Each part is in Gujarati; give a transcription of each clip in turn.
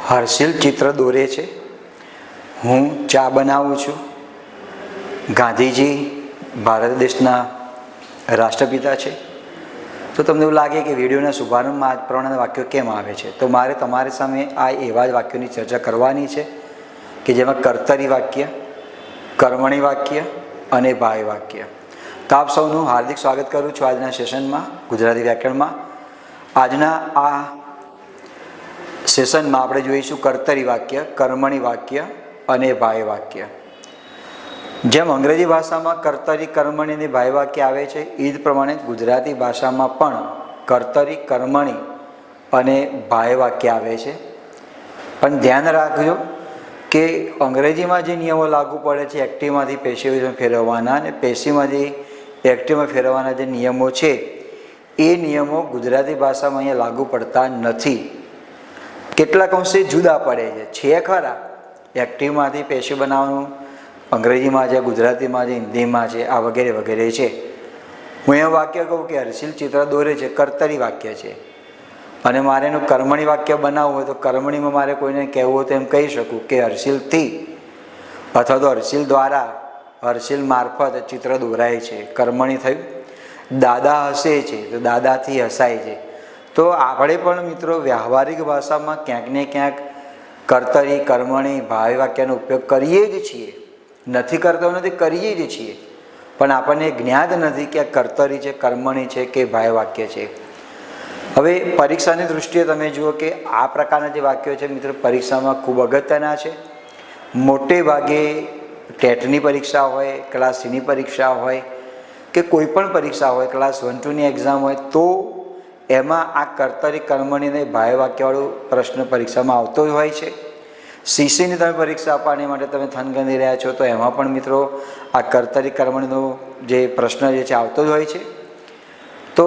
હર્ષિલ ચિત્ર દોરે છે. હું ચા બનાવું છું. ગાંધીજી ભારત દેશના રાષ્ટ્રપિતા છે. તો તમને એવું લાગે કે વિડીયોના શુભારંભમાં આ પ્રમાણેના વાક્યો કેમ આવે છે, તો મારે તમારી સામે આ એવા જ વાક્યોની ચર્ચા કરવાની છે કે જેમાં કર્તરી વાક્ય, કર્મણી વાક્ય અને ભાય વાક્ય. તો આપ સૌનું હાર્દિક સ્વાગત કરું છું આજના સેશનમાં ગુજરાતી વ્યાકરણમાં. આજના આ સેશનમાં આપણે જોઈશું કર્તરી વાક્ય, કર્મણી વાક્ય અને ભાય વાક્ય. જેમ અંગ્રેજી ભાષામાં કર્તરી, કર્મણી અને ભાય વાક્ય આવે છે, એ જ પ્રમાણે ગુજરાતી ભાષામાં પણ કર્તરી, કર્મણી અને ભાય વાક્ય આવે છે. પણ ધ્યાન રાખજો કે અંગ્રેજીમાં જે નિયમો લાગુ પડે છે એક્ટિવમાંથી પેસિવમાં ફેરવવાના અને પેસિવમાંથી એક્ટિવમાં ફેરવવાના જે નિયમો છે એ નિયમો ગુજરાતી ભાષામાં અહીંયા લાગુ પડતા નથી. કેટલાક અંશે જુદા પડે છે ખરા. એક્ટિવમાંથી પેસિવ બનાવવાનું અંગ્રેજીમાં છે, ગુજરાતીમાં છે, હિન્દીમાં છે, આ વગેરે વગેરે છે. હું એ વાક્ય કહું કે હર્ષિલ ચિત્ર દોરે છે, કર્તરી વાક્ય છે, અને મારે એનું કર્મણી વાક્ય બનાવવું હોય તો કર્મણીમાં મારે કોઈને કહેવું હોય તો એમ કહી શકું કે હર્ષિલથી અથવા તો હર્ષિલ દ્વારા, હર્ષિલ મારફત ચિત્ર દોરાય છે, કર્મણી થયું. દાદા હસે છે તો દાદાથી હસાય છે. તો આપણે પણ મિત્રો વ્યવહારિક ભાષામાં ક્યાંક ને ક્યાંક કર્તરી, કર્મણી, ભાય વાક્યનો ઉપયોગ કરીએ જ છીએ. નથી કરતા નથી, કરીએ જ છીએ, પણ આપણને જ્ઞાત નથી કે આ કર્તરી છે, કર્મણી છે કે ભાય વાક્ય છે. હવે પરીક્ષાની દૃષ્ટિએ તમે જુઓ કે આ પ્રકારના જે વાક્યો છે મિત્રો પરીક્ષામાં ખૂબ અગત્યના છે. મોટે ભાગે ટેટની પરીક્ષા હોય, ક્લાસ સીની પરીક્ષા હોય કે કોઈ પણ પરીક્ષા હોય, ક્લાસ 1, 2ની એક્ઝામ હોય, તો એમાં આ કર્તરી, કર્મણી અને ભાય વાક્યવાળો પ્રશ્ન પરીક્ષામાં આવતો જ હોય છે. સીસીની તમે પરીક્ષા આપવાની માટે તમે થનગની રહ્યા છો તો એમાં પણ મિત્રો આ કર્તરી, કર્મણીનો જે પ્રશ્ન જે છે આવતો જ હોય છે. તો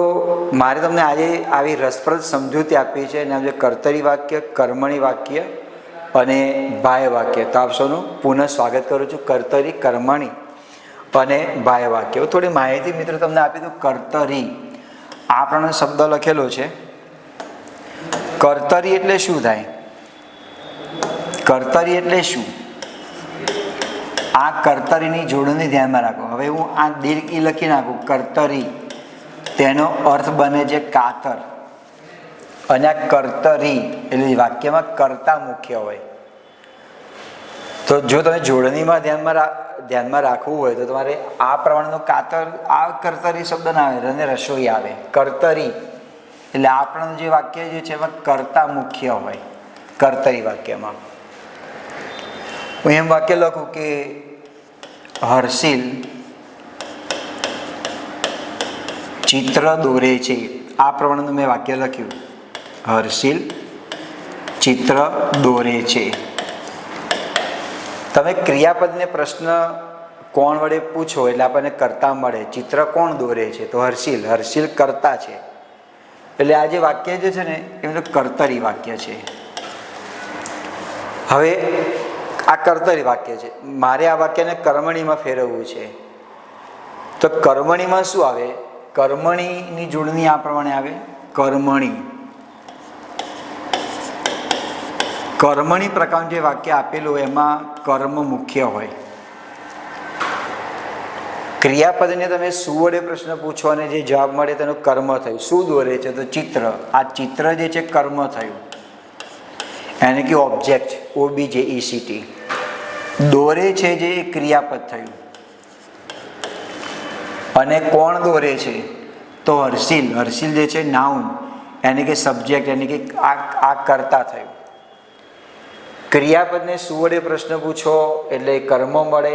મારે તમને આજે આવી રસપ્રદ સમજૂતી આપી છે અને જે કર્તરી વાક્ય, કર્મણી વાક્ય અને ભાય વાક્ય. તો આપ સૌનું પુનઃ સ્વાગત કરું છું. કર્તરી, કર્મણી અને ભાય વાક્ય. થોડી માહિતી મિત્રો તમને આપી દઉં. કર્તરી, આ પ્રમાણે શબ્દ લખેલો છે. કર્તરી એટલે શું થાય? કર્તરી એટલે શું? આ કર્તરીની જોડણી ધ્યાનમાં રાખો. હવે હું આ દીર્ઘ ઈ લખી નાખું કર્તરી, તેનો અર્થ બને છે કાતર. અને આ કર્તરી એટલે વાક્યમાં કર્તા મુખ્ય હોય. તો જો તમે જોડણીમાં ધ્યાનમાં રાખવું હોય તો તમારે આ પ્રમાણેનો કાતર, આ કર્તરી શબ્દ ના આવે અને રસોઈ આવે. કર્તરી એટલે આપણને જે વાક્ય જે છે એમાં કર્તા મુખ્ય હોય કર્તરી વાક્યમાં. હું એમ વાક્ય લખું કે હર્ષિલ ચિત્ર દોરે છે. આ પ્રમાણેનું મેં વાક્ય લખ્યું. હર્ષિલ ચિત્ર દોરે છે. તમે ક્રિયાપદને પ્રશ્ન કોણ વડે પૂછો એટલે આપણને કર્તા મળે. ચિત્ર કોણ દોરે છે? તો હર્ષિલ. હર્ષિલ કર્તા છે. એટલે આ જે વાક્ય જે છે ને એનું કર્તરી વાક્ય છે. હવે આ કર્તરી વાક્ય છે. મારે આ વાક્યને કર્મણીમાં ફેરવવું છે. તો કર્મણીમાં શું આવે? કર્મણીની જોડણી આ પ્રમાણે આવે. કર્મણી, કર્મણી પ્રકારનું જે વાક્ય આપેલું હોય એમાં કર્મ મુખ્ય હોય. ક્રિયાપદને તમે શું વડે પ્રશ્ન પૂછો અને જે જવાબ મળે તેનું કર્મ થયું. શું દોરે છે? તો ચિત્ર. આ ચિત્ર જે છે કર્મ થયું, એને કે ઓબ્જેક્ટ, OBJECT. દોરે છે જે ક્રિયાપદ થયું. અને કોણ દોરે છે? તો હર્ષિલ. હર્ષિલ જે છે નાઉન, એને કે સબ્જેક્ટ, એને કે આ કર્તા થયું. ક્રિયાપદને શું વડે પ્રશ્ન પૂછો એટલે કર્મ મળે,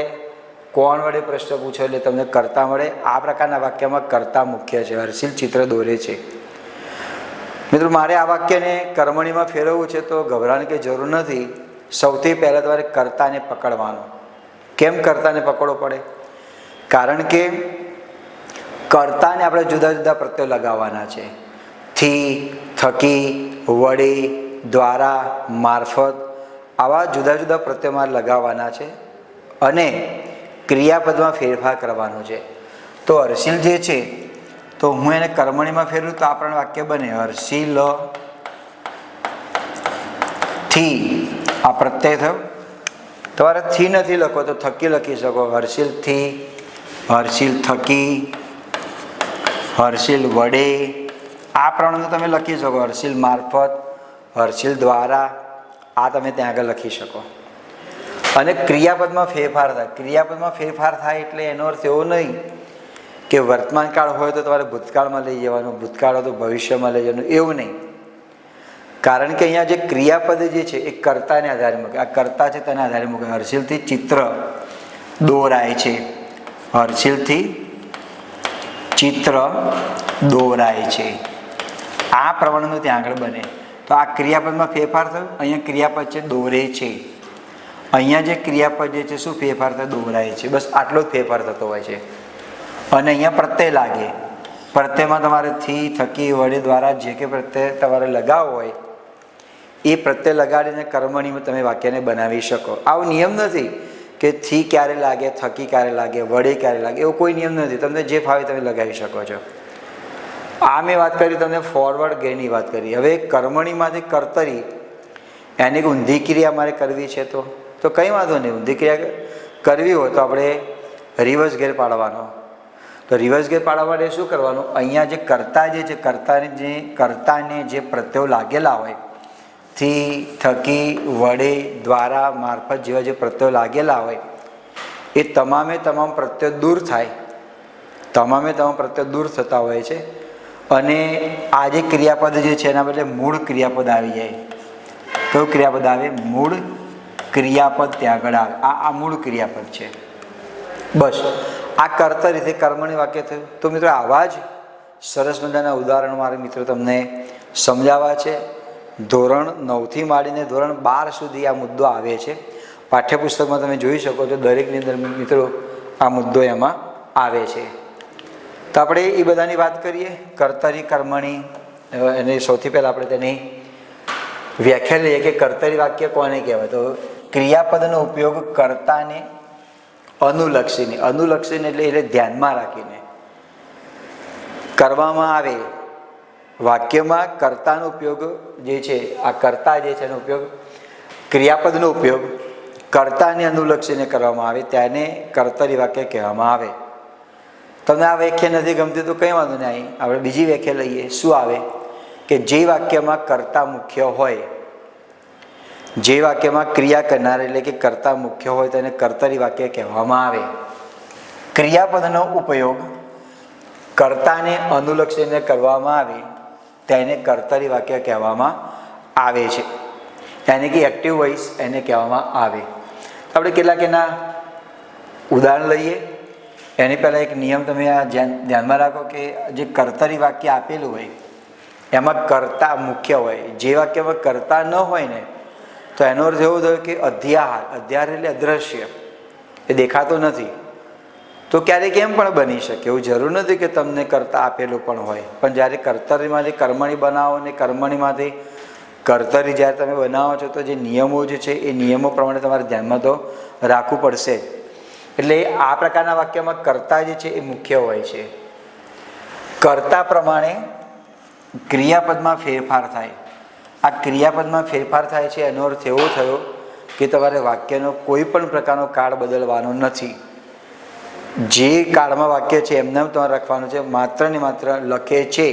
કોણ વડે પ્રશ્ન પૂછો એટલે તમને કર્તા મળે. આ પ્રકારના વાક્યમાં કર્તા મુખ્ય છે. હર્ષિલ ચિત્ર દોરે છે. મિત્રો મારે આ વાક્યને કર્મણીમાં ફેરવવું છે તો ગભરાવાની કંઈ જરૂર નથી. સૌથી પહેલાં તમારે કર્તાને પકડવાનો. કેમ કર્તાને પકડવો પડે? કારણ કે કર્તાને આપણે જુદા જુદા પ્રત્યયો લગાવવાના છે. થી, થકી, વડે, દ્વારા, મારફત, આવા જુદા જુદા પ્રત્યયોમાં લગાવવાના છે અને ક્રિયાપદમાં ફેરફાર કરવાનો છે. તો હર્ષિલ જે છે તો હું એને કર્મણીમાં ફેરવું તો આપણને વાક્ય બને હર્ષિલ થી આ પ્રત્યય થયો. તમારે થી નથી લખો તો થકી લખી શકો. હર્ષિલ થી, હર્ષિલ થકી, હર્ષિલ વડે, આ પ્રમાણે તમે લખી શકો. હર્ષિલ મારફત, હર્ષિલ દ્વારા, આ તમે ત્યાં આગળ લખી શકો. અને ક્રિયાપદમાં ફેરફાર થાય. ક્રિયાપદમાં ફેરફાર થાય એટલે એનો અર્થ એવો નહીં કે વર્તમાન કાળ હોય તો તમારે ભૂતકાળમાં લઈ જવાનું, ભૂતકાળ હોય તો ભવિષ્યમાં લઈ જવાનું, એવું નહીં. કારણ કે અહીંયા જે ક્રિયાપદ જે છે એ કર્તાને આધારે મૂકે. આ કર્તા છે તેના આધારે મૂકે. હર્ષિલથી ચિત્ર દોરાય છે, હર્ષિલથી ચિત્ર દોરાય છે, આ પ્રમાણેનું ત્યાં આગળ બને. તો આ ક્રિયાપદમાં ફેરફાર થયો. અહીંયા ક્રિયાપદ છે દોરે છે, અહીંયા જે ક્રિયાપદ જે છે શું ફેરફાર થાય? દોરાય છે. બસ આટલો જ ફેરફાર થતો હોય છે. અને અહીંયા પ્રત્યય લાગે. પ્રત્યયમાં તમારે થી, થકી, વડે, દ્વારા જે કે પ્રત્યય તમારે લગાવવો હોય એ પ્રત્યય લગાડીને કર્મણી તમે વાક્યને બનાવી શકો. આવો નિયમ નથી કે થી ક્યારે લાગે, થકી ક્યારે લાગે, વડે ક્યારે લાગે, એવો કોઈ નિયમ નથી. તમને જે ફાવે તમે લગાવી શકો છો. આ મેં વાત કરી તમને ફોરવર્ડ ગેની વાત કરી. હવે કર્મણીમાંથી કર્તરી એની એક ઊંધી ક્રિયા મારે કરવી છે તો કંઈ વાંધો નહીં. ઊંધી ક્રિયા કરવી હોય તો આપણે રિવર્સ ગેર પાડવાનો. તો રિવર્સ ગેર પાડવા માટે શું કરવાનું? અહીંયા જે કર્તા જે છે કર્તાને જે પ્રત્યયો લાગેલા હોય, થી, થકી, વડે, દ્વારા, મારફત જેવા જે પ્રત્યયો લાગેલા હોય એ તમામે તમામ પ્રત્યયો દૂર થાય. તમામે તમામ પ્રત્યયો દૂર થતા હોય છે. અને આ જે ક્રિયાપદ જે છે એના બદલે મૂળ ક્રિયાપદ આવી જાય. કયું ક્રિયાપદ આવે? મૂળ ક્રિયાપદ ત્યાં આગળ આવે. આ મૂળ ક્રિયાપદ છે. બસ આ કરતા રીતે કર્મણી વાક્ય થયું. તો મિત્રો આવા જ સરસ મજાના ઉદાહરણો મારે મિત્રો તમને સમજાવવા છે. ધોરણ 9થી માંડીને ધોરણ 12 સુધી આ મુદ્દો આવે છે. પાઠ્યપુસ્તકમાં તમે જોઈ શકો છો દરેકની અંદર મિત્રો આ મુદ્દો એમાં આવે છે. તો આપણે એ બધાની વાત કરીએ. કર્તરી કર્મણી એને સૌથી પહેલાં આપણે તેની વ્યાખ્યા લઈએ કે કર્તરી વાક્ય કોને કહેવાય. તો ક્રિયાપદનો ઉપયોગ કર્તાને અનુલક્ષીને, અનુલક્ષીને એટલે ધ્યાનમાં રાખીને કરવામાં આવે. વાક્યમાં કર્તાનો ઉપયોગ જે છે, આ કર્તા જે છે એનો ઉપયોગ, ક્રિયાપદનો ઉપયોગ કર્તાને અનુલક્ષીને કરવામાં આવે તેને કર્તરી વાક્ય કહેવામાં આવે. તમને આ વ્યાખ્યા નથી ગમતી તો કંઈ વાંધો નહીં. આપણે બીજી વ્યાખ્યા લઈએ. શું આવે? કે જે વાક્યમાં કર્તા મુખ્ય હોય, જે વાક્યમાં ક્રિયા કરનાર એટલે કે કર્તા મુખ્ય હોય તેને કર્તરી વાક્ય કહેવામાં આવે. ક્રિયાપદનો ઉપયોગ કર્તાને અનુલક્ષીને કરવામાં આવે તેને કર્તરી વાક્ય કહેવામાં આવે છે. યાની કે એક્ટિવ વોઇસ એને કહેવામાં આવે. આપણે કેટલાક એના ઉદાહરણ લઈએ. એની પહેલાં એક નિયમ તમે આ ધ્યાનમાં રાખો કે જે કર્તરી વાક્ય આપેલું હોય એમાં કર્તા મુખ્ય હોય. જે વાક્યમાં કર્તા ન હોય ને તો એનો અર્થ એવો થયો કે અધ્યાહાર. અધ્યાહાર એટલે અદ્રશ્ય, એ દેખાતો નથી. તો ક્યારેક એમ પણ બની શકે, એવું જરૂર નથી કે તમને કર્તા આપેલું પણ હોય. પણ જ્યારે કર્તરીમાંથી કર્મણી બનાવો ને કર્મણીમાંથી કર્તરી જ્યારે તમે બનાવો છો તો જે નિયમો જે છે એ નિયમો પ્રમાણે તમારે ધ્યાનમાં તો રાખવું પડશે. એટલે આ પ્રકારના વાક્યમાં કર્તા જે છે એ મુખ્ય હોય છે. કર્તા પ્રમાણે ક્રિયાપદમાં ફેરફાર થાય. આ ક્રિયાપદમાં ફેરફાર થાય છે એનો અર્થ એવો થયો કે તમારે વાક્યનો કોઈ પણ પ્રકારનો કાળ બદલવાનો નથી. જે કાળમાં વાક્ય છે એમને તમારે રાખવાનું છે. માત્ર ને માત્ર લખે છે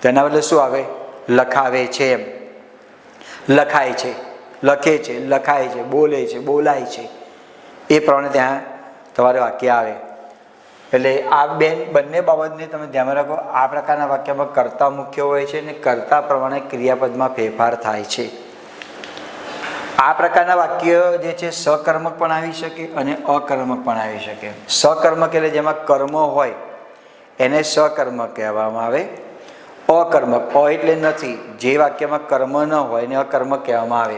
તેના બદલે શું આવે? લખાવે છે. એમ લખાય છે, લખે છે, લખાય છે, બોલે છે, બોલાય છે, એ પ્રમાણે ત્યાં તમારે વાક્ય આવે. એટલે આ બંને બાબતને તમે ધ્યાનમાં રાખો. આ પ્રકારના વાક્યમાં કર્તા મુખ્ય હોય છે અને કર્તા પ્રમાણે ક્રિયાપદમાં ફેરફાર થાય છે. આ પ્રકારના વાક્ય જે છે સકર્મક પણ આવી શકે અને અકર્મક પણ આવી શકે. સકર્મક એટલે જેમાં કર્મ હોય એને સકર્મક કહેવામાં આવે. અકર્મક, એટલે નથી, જે વાક્યમાં કર્મ ન હોય એને અકર્મક કહેવામાં આવે.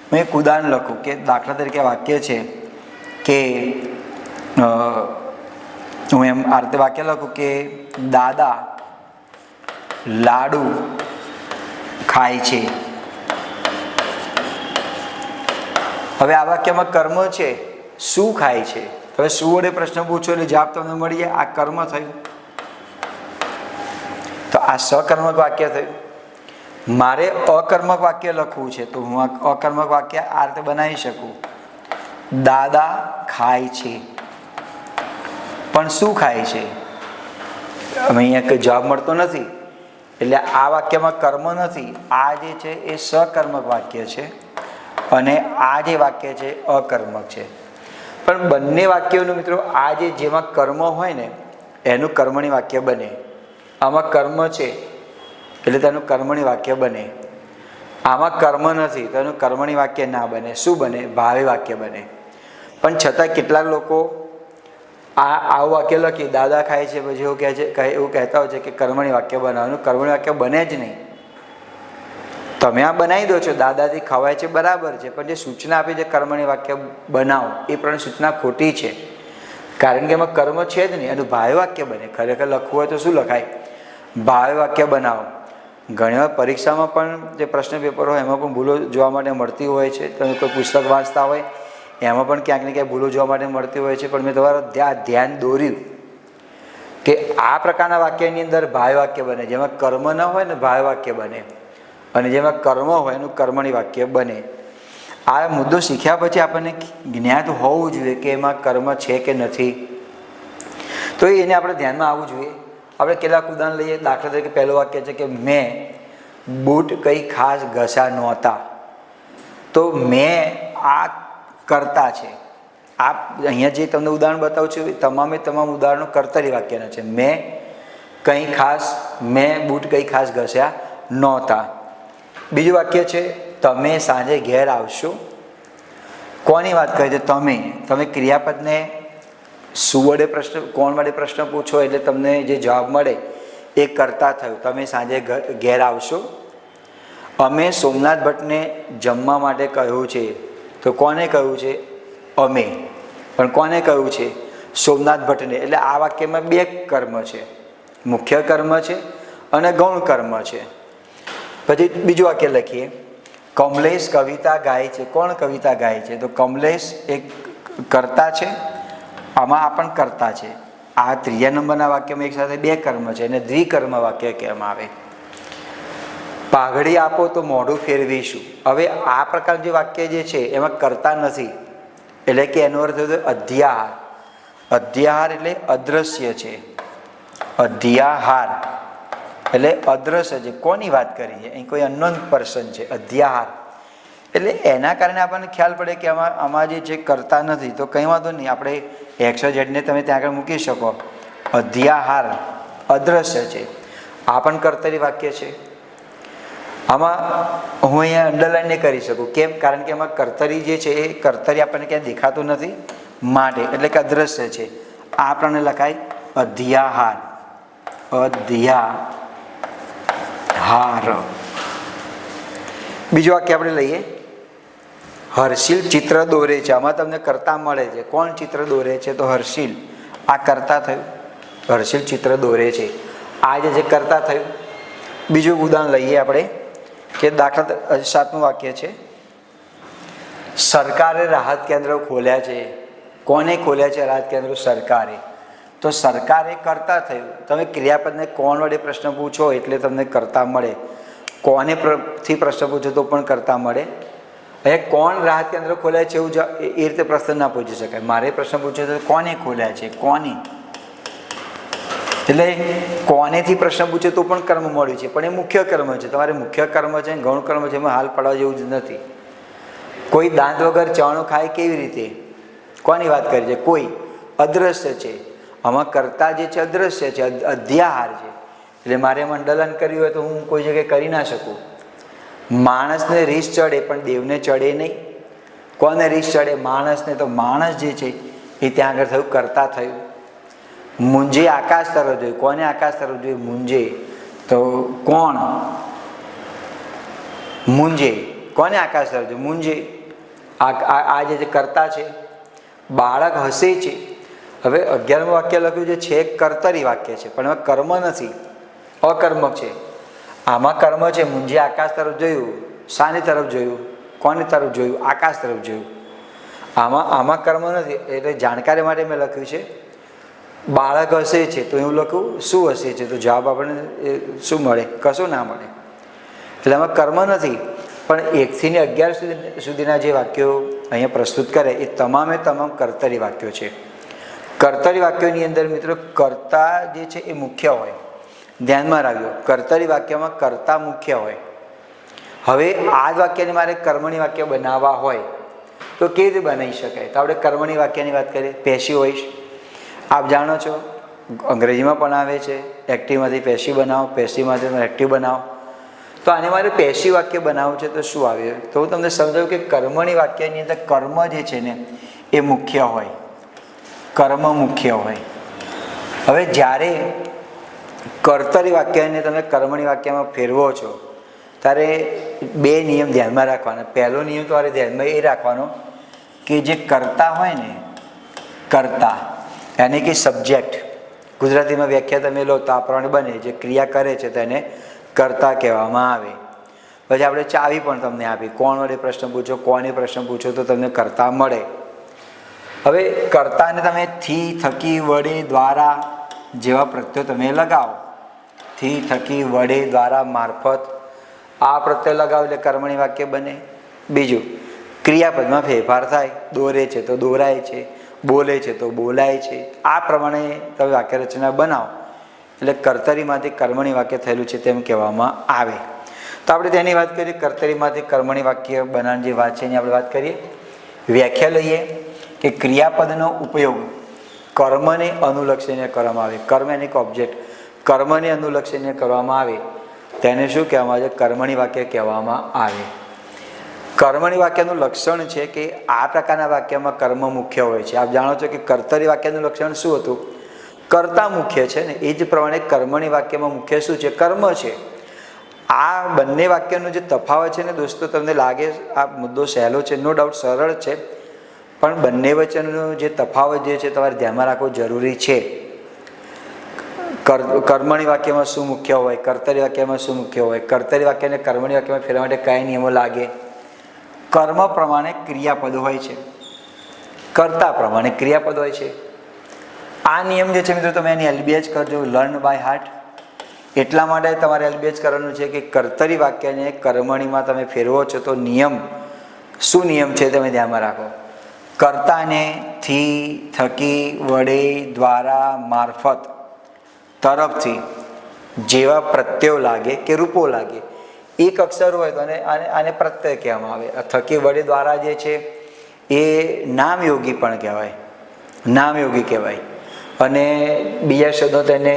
હું એક ઉદાહરણ લખું કે દાખલા તરીકે વાક્ય છે કે હું એમ આ રીતે વાક્ય લખું કે દાદા લાડુ ખાય છે. હવે આ વાક્યમાં કર્મ છે, શું ખાય છે? તમે શું વડે પ્રશ્ન પૂછો એટલે જવાબ તમને મળી જાય. આ કર્મ થયું. તો આ સકર્મક વાક્ય થયું. મારે અકર્મક વાક્ય લખવું છે તો હું અકર્મક વાક્ય આ રીતે બનાવી શકું, દાદા ખાય છે, પણ શું ખાય છે? અહીંયા કંઈ જવાબ મળતો નથી, એટલે આ વાક્યમાં કર્મ નથી. આ જે છે એ સકર્મક વાક્ય છે અને આ જે વાક્ય છે અકર્મક છે. પણ બંને વાક્યોનું મિત્રો આ જેમાં કર્મ હોય ને એનું કર્મણી વાક્ય બને. આમાં કર્મ છે એટલે તેનું કર્મણી વાક્ય બને. આમાં કર્મ નથી તો એનું કર્મણી વાક્ય ના બને. શું બને? ભાવી વાક્ય બને. પણ છતાં કેટલાક લોકો આવું વાક્ય લખી દાદા ખાય છે પછી એવું કહે છે, એવું કહેતા હોય છે કે કર્મણી વાક્ય બનાવવાનું. કર્મણી વાક્ય બને જ નહીં. તમે આ બનાવી દો છો દાદાથી ખવાય છે બરાબર છે, પણ જે સૂચના આપી છે કર્મણી વાક્ય બનાવો એ પ્રમાણે સૂચના ખોટી છે, કારણ કે એમાં કર્મ છે જ નહીં. એનું ભાવી વાક્ય બને. ખરેખર લખવું હોય તો શું લખાય? ભાવી વાક્ય બનાવો. ઘણીવાર પરીક્ષામાં પણ જે પ્રશ્ન પેપર હોય એમાં પણ ભૂલો જોવા માટે મળતી હોય છે. તમે કોઈ પુસ્તક વાંચતા હોય એમાં પણ ક્યાંક ને ક્યાંક ભૂલો જોવા માટે મળતી હોય છે. પણ મેં તમારું ધ્યાન દોર્યું કે આ પ્રકારના વાક્યની અંદર ભાવી વાક્ય બને, જેમાં કર્મ ન હોય ને ભાવી વાક્ય બને, અને જેમાં કર્મ હોય એનું કર્મણી વાક્ય બને. આ મુદ્દો શીખ્યા પછી આપણને જ્ઞાત હોવું જોઈએ કે એમાં કર્મ છે કે નથી, તો એને આપણે ધ્યાનમાં આવવું જોઈએ. આપણે કેટલાક ઉદાહરણ લઈએ. દાખલા તરીકે પહેલું વાક્ય છે કે મેં બૂટ કંઈ ખાસ ઘસ્યા નહોતા. તો મેં આ કરતા છે. આ અહીંયા જે તમને ઉદાહરણ બતાવું છું એ તમામે તમામ ઉદાહરણો કર્તરી વાક્યના છે. મેં બૂટ કંઈ ખાસ ઘસ્યા નહોતા. બીજું વાક્ય છે તમે સાંજે ઘેર આવશો. કોની વાત કરે છે? તમે ક્રિયાપદને શું વડે પ્રશ્ન, કોણ વડે પ્રશ્ન પૂછો એટલે તમને જે જવાબ મળે એ કરતા થયું. તમે સાંજે ઘેર આવશો. અમે સોમનાથ ભટ્ટને જમવા માટે કહ્યું છે. તો કોને કહ્યું છે? અમે. પણ કોને કહ્યું છે? સોમનાથ ભટ્ટને. એટલે આ વાક્યમાં બે કર્મ છે, મુખ્ય કર્મ છે અને ગૌણ કર્મ છે. પછી બીજું વાક્ય લખીએ, કમલેશ કવિતા ગાય છે. કોણ કવિતા ગાય છે? તો કમલેશ એક કર્તા છે, આમાં આ પણ કર્તા છે. આ ત્રીજા નંબરના વાક્યમાં એક સાથે બે કર્મ છે અને દ્વિકર્મ વાક્ય કહેવામાં આવે. પાઘડી આપો તો મોઢું ફેરવીશું. હવે આ પ્રકારનું જે વાક્ય જે છે એમાં કરતા નથી, એટલે કે એનો અર્થ થયો અધ્યાહાર. અધ્યાહાર એટલે અદ્રશ્ય છે. અધ્યાહાર એટલે અદ્રશ્ય છે. કોની વાત કરી છે? અહીં કોઈ અનનોન પર્સન છે. અધ્યાહાર એટલે એના કારણે આપણને ખ્યાલ પડે કે આમાં જે છે કરતા નથી. તો કંઈ વાંધો નહીં, આપણે XYZ ને તમે ત્યાં આગળ મૂકી શકો. અધ્યાહાર અદ્રશ્ય છે. આ પણ કર્તરી વાક્ય છે. આમાં હું અહીંયા અંડરલાઈન નહીં કરી શકું. કેમ? કારણ કે એમાં કર્તરી જે છે એ કર્તરી આપણને ક્યાંય દેખાતું નથી માટે, એટલે કે અદ્રશ્ય છે. આ આપણને લખાય અધ્યાહાર. અધ્યાહાર. બીજું વાક્ય આપણે લઈએ, હર્ષિલ ચિત્ર દોરે છે. આમાં તમને કર્તા મળે છે. કોણ ચિત્ર દોરે છે? તો હર્ષિલ. આ કર્તા થયું. હર્ષિલ ચિત્ર દોરે છે. આ જે છે કર્તા થયું. બીજું ઉદાહરણ લઈએ આપણે કે દાખલા 7મું વાક્ય છે, સરકારે રાહત કેન્દ્ર ખોલ્યા છે. કોને ખોલ્યા છે રાહત કેન્દ્રો? સરકારે. તો સરકારે કર્તા થયું. તમે ક્રિયાપદને કોણ વડે પ્રશ્ન પૂછો એટલે તમને કર્તા મળે. કોને થી પ્રશ્ન પૂછો તો પણ કર્તા મળે. અહીંયા કોણ રાહત કેન્દ્ર ખોલ્યા છે એવું એ રીતે પ્રશ્ન ના પૂછી શકાય. મારે પ્રશ્ન પૂછ્યો તો કોને ખોલ્યા છે? કોને. એટલે કોનેથી પ્રશ્ન પૂછે તો પણ કર્મ મળ્યું છે, પણ એ મુખ્ય કર્મ છે. તમારે મુખ્ય કર્મ છે ગૌણ કર્મ છે, એમાં હાલ પડવા જેવું જ નથી. કોઈ દાંત વગર ચવાણું ખાય કેવી રીતે? કોની વાત કરી છે? કોઈ. અદ્રશ્ય છે. આમાં કર્તા જે છે અદ્રશ્ય છે, અધ્યાહાર છે. એટલે મારે એમાં અંડરલાઈન કર્યું હોય તો હું કોઈ જગ્યાએ કરી ના શકું. માણસને રીસ ચડે પણ દેવને ચડે નહીં. કોને રીસ ચડે? માણસને. તો માણસ જે છે એ ત્યાં આગળ થયું કર્તા થયું. મુંજે આકાશ તરફ જોયું. કોને આકાશ તરફ જોયું? મુંજે. તો કોણ? મુંજે. કોને આકાશ તરફ જોયું? મુંજે. આ જે કર્તા છે. બાળક હસે છે. હવે 11મું વાક્ય લખ્યું છે કર્તરી વાક્ય છે, પણ એમાં કર્મ નથી, અકર્મક છે. આમાં કર્મ છે. મુંજે આકાશ તરફ જોયું. શાની તરફ જોયું? કોની તરફ જોયું? આકાશ તરફ જોયું. આમાં કર્મ નથી, એટલે જાણકારી માટે મેં લખ્યું છે બાળક હસે છે. તો એવું લખું શું હસે છે? તો જવાબ આપણને શું મળે? કશું ના મળે. એટલે આમાં કર્મ નથી, પણ 1 થી 11 સુધીના જે વાક્યો અહીંયા પ્રસ્તુત કરે એ તમામે તમામ કર્તરી વાક્યો છે. કર્તરી વાક્યોની અંદર મિત્રો કર્તા જે છે એ મુખ્ય હોય. ધ્યાનમાં રાખજો, કર્તરી વાક્યમાં કર્તા મુખ્ય હોય. હવે આ જ વાક્યને મારે કર્મણી વાક્ય બનાવવા હોય તો કેવી રીતે બનાવી શકાય? તો આપણે કર્મણી વાક્યની વાત કરીએ. પેશી હોય, આપ જાણો છો અંગ્રેજીમાં પણ આવે છે, એક્ટિવમાંથી પેશી બનાવો, પેશીમાંથી એક્ટિવ બનાવો. તો આને મારે પેશી વાક્ય બનાવવું છે તો શું આવે? તો હું તમને સમજાવું કે કર્મણી વાક્યની અંદર કર્મ જે છે ને એ મુખ્ય હોય, કર્મ મુખ્ય હોય. હવે જ્યારે કર્તરી વાક્યને તમે કર્મણી વાક્યમાં ફેરવો છો ત્યારે 2 નિયમ ધ્યાનમાં રાખવાના. પહેલો નિયમ તમારે ધ્યાનમાં એ રાખવાનો કે જે કર્તા હોય ને, કર્તા યાની કે સબ્જેક્ટ, ગુજરાતીમાં વ્યાખ્યા તમે લો તો આ પ્રમાણે બને, જે ક્રિયા કરે છે તેને કર્તા કહેવામાં આવે. પછી આપણે ચાવી પણ તમને આપી, કોણ વડે પ્રશ્ન પૂછો, કોને પ્રશ્ન પૂછો તો તમને કર્તા મળે. હવે કર્તાને તમે થી, થકી, વડે, દ્વારા જેવા પ્રત્યયો તમે લગાવો, થી, થકી, વડે, દ્વારા, મારફત, આ પ્રત્યય લગાવો એટલે કર્મણી વાક્ય બને. બીજું, ક્રિયાપદમાં ફેરફાર થાય, દોરે છે તો દોરાય છે, બોલે છે તો બોલાય છે. આ પ્રમાણે તમે વાક્ય રચના બનાવો એટલે કર્તરીમાંથી કર્મણી વાક્ય થયેલું છે તેમ કહેવામાં આવે. તો આપણે તેની વાત કરીએ. કર્તરીમાંથી કર્મણી વાક્ય બનાવવાની જે વાત છે એની આપણે વાત કરીએ. વ્યાખ્યા લઈએ કે ક્રિયાપદનો ઉપયોગ કર્મને અનુલક્ષીને કરવામાં આવે. કર્મ એટલે કે ઓબ્જેક્ટ, કર્મને અનુલક્ષીને કરવામાં આવે તેને શું કહેવામાં આવે? કર્મણી વાક્ય કહેવામાં આવે. કર્મણી વાક્યનું લક્ષણ છે કે આ પ્રકારના વાક્યમાં કર્મ મુખ્ય હોય છે. આપ જાણો છો કે કર્તરી વાક્યનું લક્ષણ શું હતું? કર્તા મુખ્ય છે ને, એ જ પ્રમાણે કર્મણી વાક્યમાં મુખ્ય શું છે? કર્મ છે. આ બંને વાક્યનો જે તફાવત છે ને દોસ્તો, તમને લાગે આ મુદ્દો સહેલો છે, નો ડાઉટ સરળ છે, પણ બંને વચ્ચેનો જે તફાવત જે છે તમારે ધ્યાનમાં રાખવો જરૂરી છે. કર્મણી વાક્યમાં શું મુખ્ય હોય, કર્તરી વાક્યમાં શું મુખ્ય હોય, કર્તરી વાક્યને કર્મણી વાક્યમાં ફેરવા માટે કયા નિયમો લાગે? કર્મ પ્રમાણે ક્રિયાપદ હોય છે, કર્તા પ્રમાણે ક્રિયાપદ હોય છે. આ નિયમ જે છે મિત્રો તમે એની LBH કરજો, લર્ન બાય હાર્ટ. એટલા માટે તમારે LBH કરવાનું છે કે કર્તરી વાક્યને કર્મણીમાં તમે ફેરવો છો તો નિયમ શું નિયમ છે તમે ધ્યાનમાં રાખો. કર્તાને થી, થકી, વડે, દ્વારા, મારફત, તરફથી જેવા પ્રત્યયો લાગે કે રૂપો લાગે, એક અક્ષર હોય તો આને પ્રત્યય કહેવામાં આવે. થકી, વડે, દ્વારા જે છે એ નામયોગી પણ કહેવાય, નામયોગી કહેવાય. અને બીજા શબ્દો તેને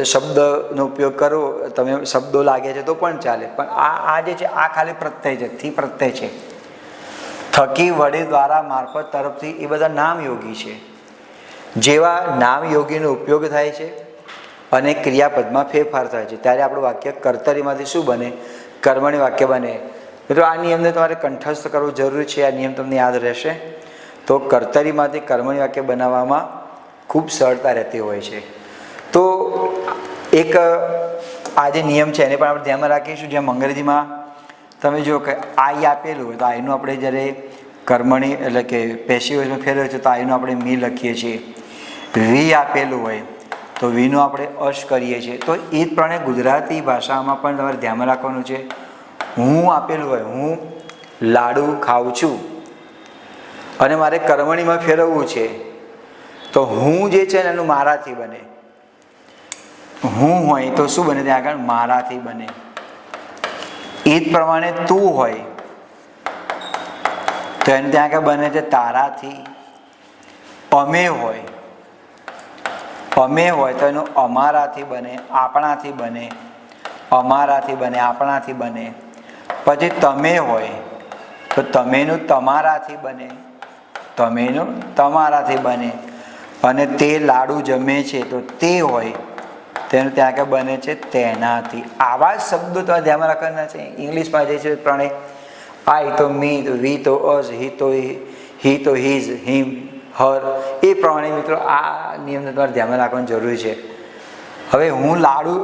શબ્દનો ઉપયોગ કરો તમે, શબ્દો લાગે છે તો પણ ચાલે, પણ આ જે છે આ ખાલી પ્રત્યય છે, થી પ્રત્યય છે. થકી, વડે, દ્વારા, મારફત, તરફથી એ બધા નામયોગી છે. જેવા નામયોગીનો ઉપયોગ થાય છે અને ક્રિયાપદમાં ફેરફાર થાય છે ત્યારે આપણું વાક્ય કર્તરીમાંથી શું બને? કર્મણી વાક્ય બને. મિત્રો આ નિયમને તમારે કંઠસ્થ કરવો જરૂરી છે. આ નિયમ તમને યાદ રહેશે તો કર્તરીમાંથી કર્મણી વાક્ય બનાવવામાં ખૂબ સરળતા રહેતી હોય છે. તો એક આ જે નિયમ છે એને પણ આપણે ધ્યાનમાં રાખીશું. જેમ અંગ્રેજીમાં તમે જો કે આઈ આપેલું હોય તો આઈનું આપણે જ્યારે કર્મણી એટલે કે પેશી વોઇસમાં ફેરવીએ છીએ તો આઈનું આપણે મી લખીએ છીએ. વી આપેલું હોય તો વીનું આપણે અશ કરીએ છીએ. તો એ જ પ્રમાણે ગુજરાતી ભાષામાં પણ તમારે ધ્યાનમાં રાખવાનું છે. હું આપેલું હોય, હું લાડુ ખાઉં છું અને મારે કર્મણીમાં ફેરવવું છે તો હું જે છે ને એનું મારાથી બને. હું હોય તો શું બને? ત્યાં આગળ મારાથી બને. એ જ પ્રમાણે તું હોય તો એને ત્યાં આગળ બને છે તારાથી. અમે હોય તો એનું અમારાથી બને, આપણાથી બને, અમારાથી બને, આપણાથી બને. પછી તમે હોય તો તમેનું તમારાથી બને, તમેનું તમારાથી બને. અને તે લાડુ જમે છે તો તે હોય તેનું ત્યાં આગળ બને છે તેનાથી. આવા જ શબ્દો તો ધ્યાનમાં રાખવાના છે. ઇંગ્લિશમાં જે છે પ્રમાણે આઈ તો મી, તો વી તો અસ, હી તો હિઝ, હિમ, હર, એ પ્રમાણે મિત્રો આ નિયમને તમારે ધ્યાનમાં રાખવાનું જરૂરી છે. હવે હું લાડુ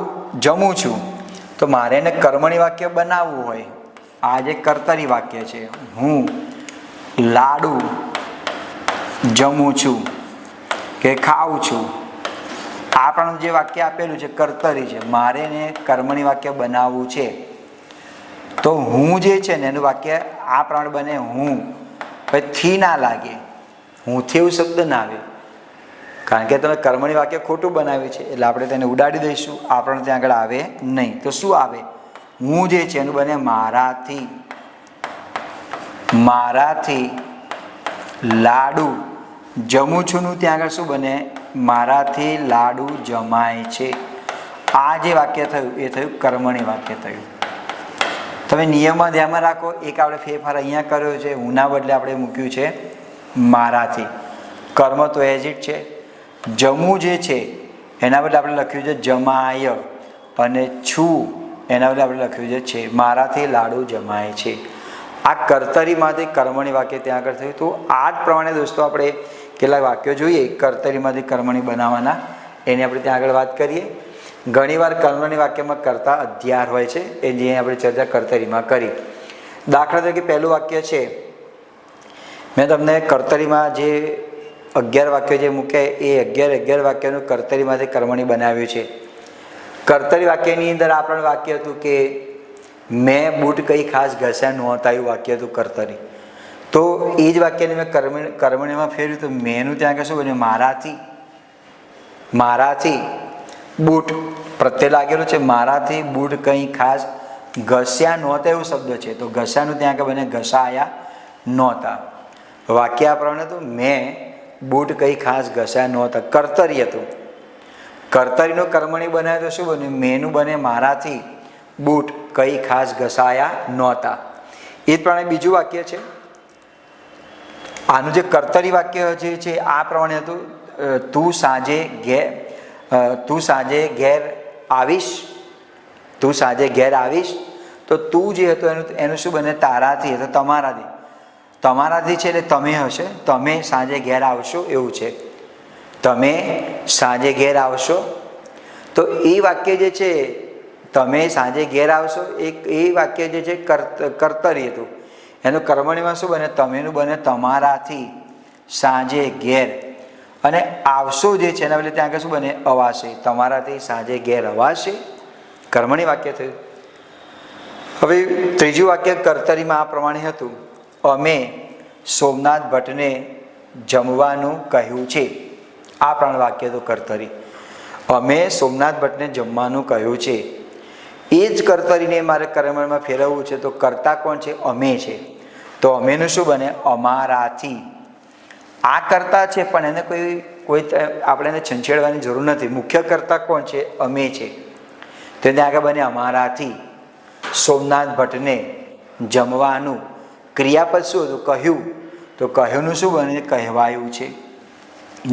જમું છું તો મારે એને કર્મણી વાક્ય બનાવવું હોય. આ જે કર્તરી વાક્ય છે, હું લાડુ જમું છું કે ખાઉં છું, આ પણ જે વાક્ય આપેલું છે કર્તરી છે. મારે એને કર્મણી વાક્ય બનાવવું છે તો હું જે છે ને એનું વાક્ય આ પ્રમાણે બને, હું પછી થી ના લાગે, હુંથી એવું શબ્દ ના આવે, કારણ કે તમે કર્મણી વાક્ય ખોટું બનાવ્યું છે એટલે આપણે તેને ઉડાડી દઈશું, આપણને ત્યાં આગળ આવે નહીં. તો શું આવે? હું જે છે એનું બને મારાથી, મારાથી લાડુ જમું છું નું ત્યાં આગળ શું બને? મારાથી લાડુ જમાય છે. આ જે વાક્ય થયું એ થયું કર્મણી વાક્ય થયું. તમે નિયમમાં ધ્યાનમાં રાખો, એક આપણે ફેરફાર અહીંયા કર્યો છે, હુંના બદલે આપણે મૂક્યું છે મારાથી. કર્મ તો એઝ ઇટ છે. જમવું જે છે એના બદલે આપણે લખ્યું છે જમાય, અને છું એના બદલે આપણે લખ્યું છે મારાથી લાડુ જમાય છે. આ કર્તરીમાંથી કર્મણી વાક્ય ત્યાં આગળ થયું. તો આ જ પ્રમાણે દોસ્તો આપણે કેટલાક વાક્યો જોઈએ કર્તરીમાંથી કર્મણી બનાવવાના, એની આપણે ત્યાં આગળ વાત કરીએ. ઘણીવાર કર્મણી વાક્યમાં કર્તા અધ્યાર હોય છે, એ જે આપણે ચર્ચા કર્તરીમાં કરી. દાખલા તરીકે પહેલું વાક્ય છે, મેં તમને કર્તરીમાં જે 11 વાક્યો જે મૂક્યા એ 11 વાક્યનું કર્તરીમાંથી કર્મણી બનાવ્યું છે. કર્તરી વાક્યની અંદર આપણને વાક્ય હતું કે મેં બૂટ કંઈ ખાસ ઘસ્યા નહોતા, એવું વાક્ય હતું કર્તરી. તો એ જ વાક્યને મેં કર્મણીમાં ફેર્યું તો મેંનું ત્યાં આગળ શું બન્યું? મારાથી, મારાથી બૂટ પ્રત્યે લાગેલું છે, મારાથી બૂટ કંઈ ખાસ ઘસ્યા નહોતા એવું શબ્દ છે, તો ઘસ્યાનું ત્યાં આગળ બને ઘસાયા નહોતા. વાક્ય આ પ્રમાણે હતું, મેં બૂટ કંઈ ખાસ ઘસ્યા નહોતા. કર્તરી હતું, કર્તરીનું કર્મણી બનાવે તો શું બન્યું? મેનું બને મારાથી બૂટ કંઈ ખાસ ઘસાયા નહોતા. એ જ પ્રમાણે બીજું વાક્ય છે, આનું જે કર્તરી વાક્ય જે છે આ પ્રમાણે હતું, તું સાંજે ઘેર આવીશ, તું સાંજે ઘેર આવીશ. તો તું જે હતું એનું શું બને? તારાથી હતું, તમારાથી. તમારાથી છે એટલે તમે હશે, તમે સાંજે ઘેર આવશો એવું છે, તમે સાંજે ઘેર આવશો. તો એ વાક્ય જે છે તમે સાંજે ઘેર આવશો એ વાક્ય જે છે કર્તરી હતું. એનું કર્મણીમાં શું બને? તમેનું બને તમારાથી સાંજે ઘેર, અને આવશો જે છે એના બદલે ત્યાં આગળ શું બને? અવાશે, તમારાથી સાંજે ઘેર અવાશે. કર્મણી વાક્ય થયું. હવે ત્રીજું વાક્ય કર્તરીમાં આ પ્રમાણે હતું, અમે સોમનાથ ભટ્ટને જમવાનું કહ્યું છે. આ પ્રમાણે વાક્ય હતું કર્તરી. અમે સોમનાથ ભટ્ટને જમવાનું કહ્યું છે. એ જ કર્તરીને મારે કર્મણીમાં ફેરવવું છે, તો કર્તા કોણ છે? અમે છે. તો અમેનું શું બને? અમારાથી. આ કર્તા છે પણ એને કોઈ આપણે એને છંછેડવાની જરૂર નથી. મુખ્ય કર્તા કોણ છે? અમે છે. તો એને આગળ બને અમારાથી સોમનાથ ભટ્ટને જમવાનું. ક્રિયાપદ શું હતું? કહ્યું. તો કહ્યુંનું શું બને? કહેવાયું છે.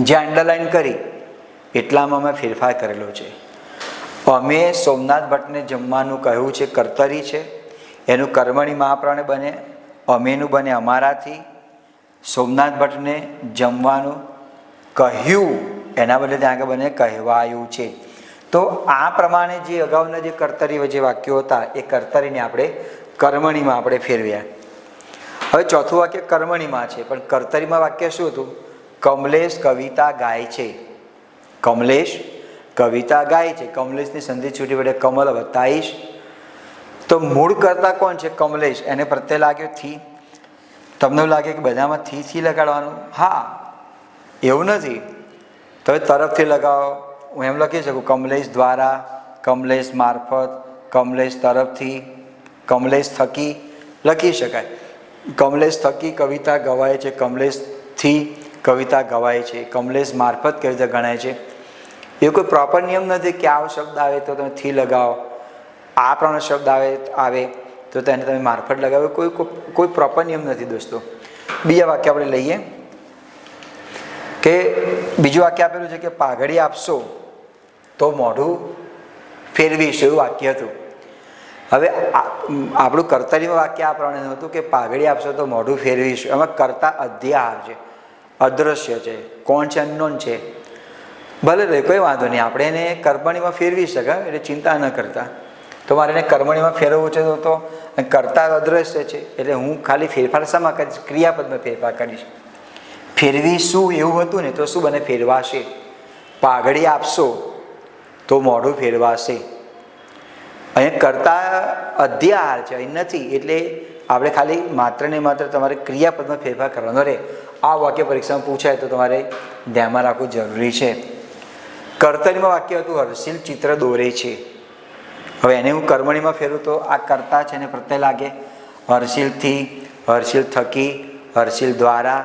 જે અંડરલાઈન કરી એટલામાં અમે ફેરફાર કરેલો છે. અમે સોમનાથ ભટ્ટને જમવાનું કહ્યું છે, કર્તરી છે. એનું કર્મણીમાં આ પ્રમાણે બને, અમેનું બને અમારાથી, સોમનાથ ભટ્ટને જમવાનું કહ્યું એના બદલે ત્યાં આગળ બને કહેવાયું છે. તો આ પ્રમાણે જે અગાઉના જે કર્તરી જે વાક્યો હતા એ કર્તરીને આપણે કર્મણીમાં આપણે ફેરવ્યા. હવે ચોથું વાક્ય કર્મણીમાં છે, પણ કર્તરીમાં વાક્ય શું હતું? કમલેશ કવિતા ગાય છે. કમલેશ કવિતા ગાય છે. કમલેશની સંધિ છૂટી પડે કમલ વત્તાઈશ. તો મૂળ કર્તા કોણ છે? કમલેશ. એને પ્રત્યે લાગ્યો થી. તમને લાગે કે બધામાં થી લગાડવાનું? હા, એવું નથી. તો તરફથી લગાવો. હું એમ લખી શકું કમલેશ દ્વારા, કમલેશ મારફત, કમલેશ તરફથી, કમલેશ થકી લખી શકાય. કમલેશ થકી કવિતા ગવાય છે, કમલેશથી કવિતા ગવાય છે, કમલેશ મારફત કવિતા ગણાય છે. એ કોઈ પ્રોપર નિયમ નથી કે આવો શબ્દ આવે તો તમે થી લગાવો, આ પ્રમાણે શબ્દ આવે તો તેને તમે મારફત લગાવો. કોઈ પ્રોપર નિયમ નથી દોસ્તો. બીજા વાક્ય આપણે લઈએ કે બીજું વાક્ય આપેલું છે કે પાઘડી આપશો તો મોઢું ફેરવીશ, એવું વાક્ય હતું. હવે આપણું કર્તરીમાં વાક્ય આ પ્રમાણે હતું કે પાઘડી આપશો તો મોઢું ફેરવીશ. એમાં કર્તા અધ્યાહાર છે, અદ્રશ્ય છે, કોણ છે? અનનોન છે. ભલે રહે, કોઈ વાંધો નહીં, આપણે એને કર્મણીમાં ફેરવી શકાય, એટલે ચિંતા ન કરતા. તો મારે એને કર્મણીમાં ફેરવવું છે તો કર્તા અદ્રશ્ય છે એટલે હું ખાલી ફેરફાર શામાં કરીશ? ક્રિયાપદમાં ફેરફાર કરીશ. ફેરવીશું એવું હતું ને તો શું બને? ફેરવાશે. પાઘડી આપશો તો મોઢું ફેરવાશે. અહીંયા કર્તા અધ્યાહાર છે, અહીં નથી. એટલે આપણે ખાલી માત્ર ને માત્ર તમારે ક્રિયાપદમાં ફેરફાર કરવાનો રહે. આ વાક્ય પરીક્ષામાં પૂછાય તો તમારે ધ્યાનમાં રાખવું જરૂરી છે. કર્તરીમાં વાક્ય હતું હર્ષિલ ચિત્ર દોરે છે. હવે એને હું કર્મણીમાં ફેરવું તો આ કર્તા છે એને પ્રત્યય લાગે. હર્ષિલથી, હર્ષિલ થકી, હર્ષિલ દ્વારા,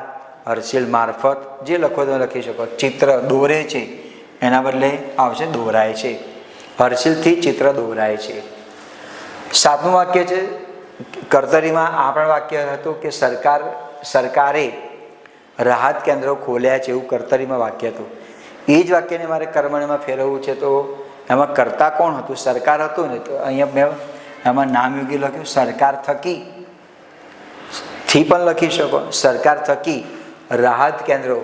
હર્ષિલ મારફત, જે લખો તમે લખી શકો. ચિત્ર દોરે છે એના બદલે આવશે દોરાય છે. હર્ષિલથી ચિત્ર દોરાય છે. 7મું વાક્ય છે કર્તરીમાં. આ પણ વાક્ય હતું કે સરકારે રાહત કેન્દ્રો ખોલ્યા છે, એવું કર્તરીમાં વાક્ય હતું. એ જ વાક્યને મારે કર્મણીમાં ફેરવવું છે તો એમાં કર્તા કોણ હતું? સરકાર હતું ને. તો અહીંયા મેં એમાં નામયોગી લખ્યું સરકાર થકી, થી પણ લખી શકો. સરકાર થકી રાહત કેન્દ્રો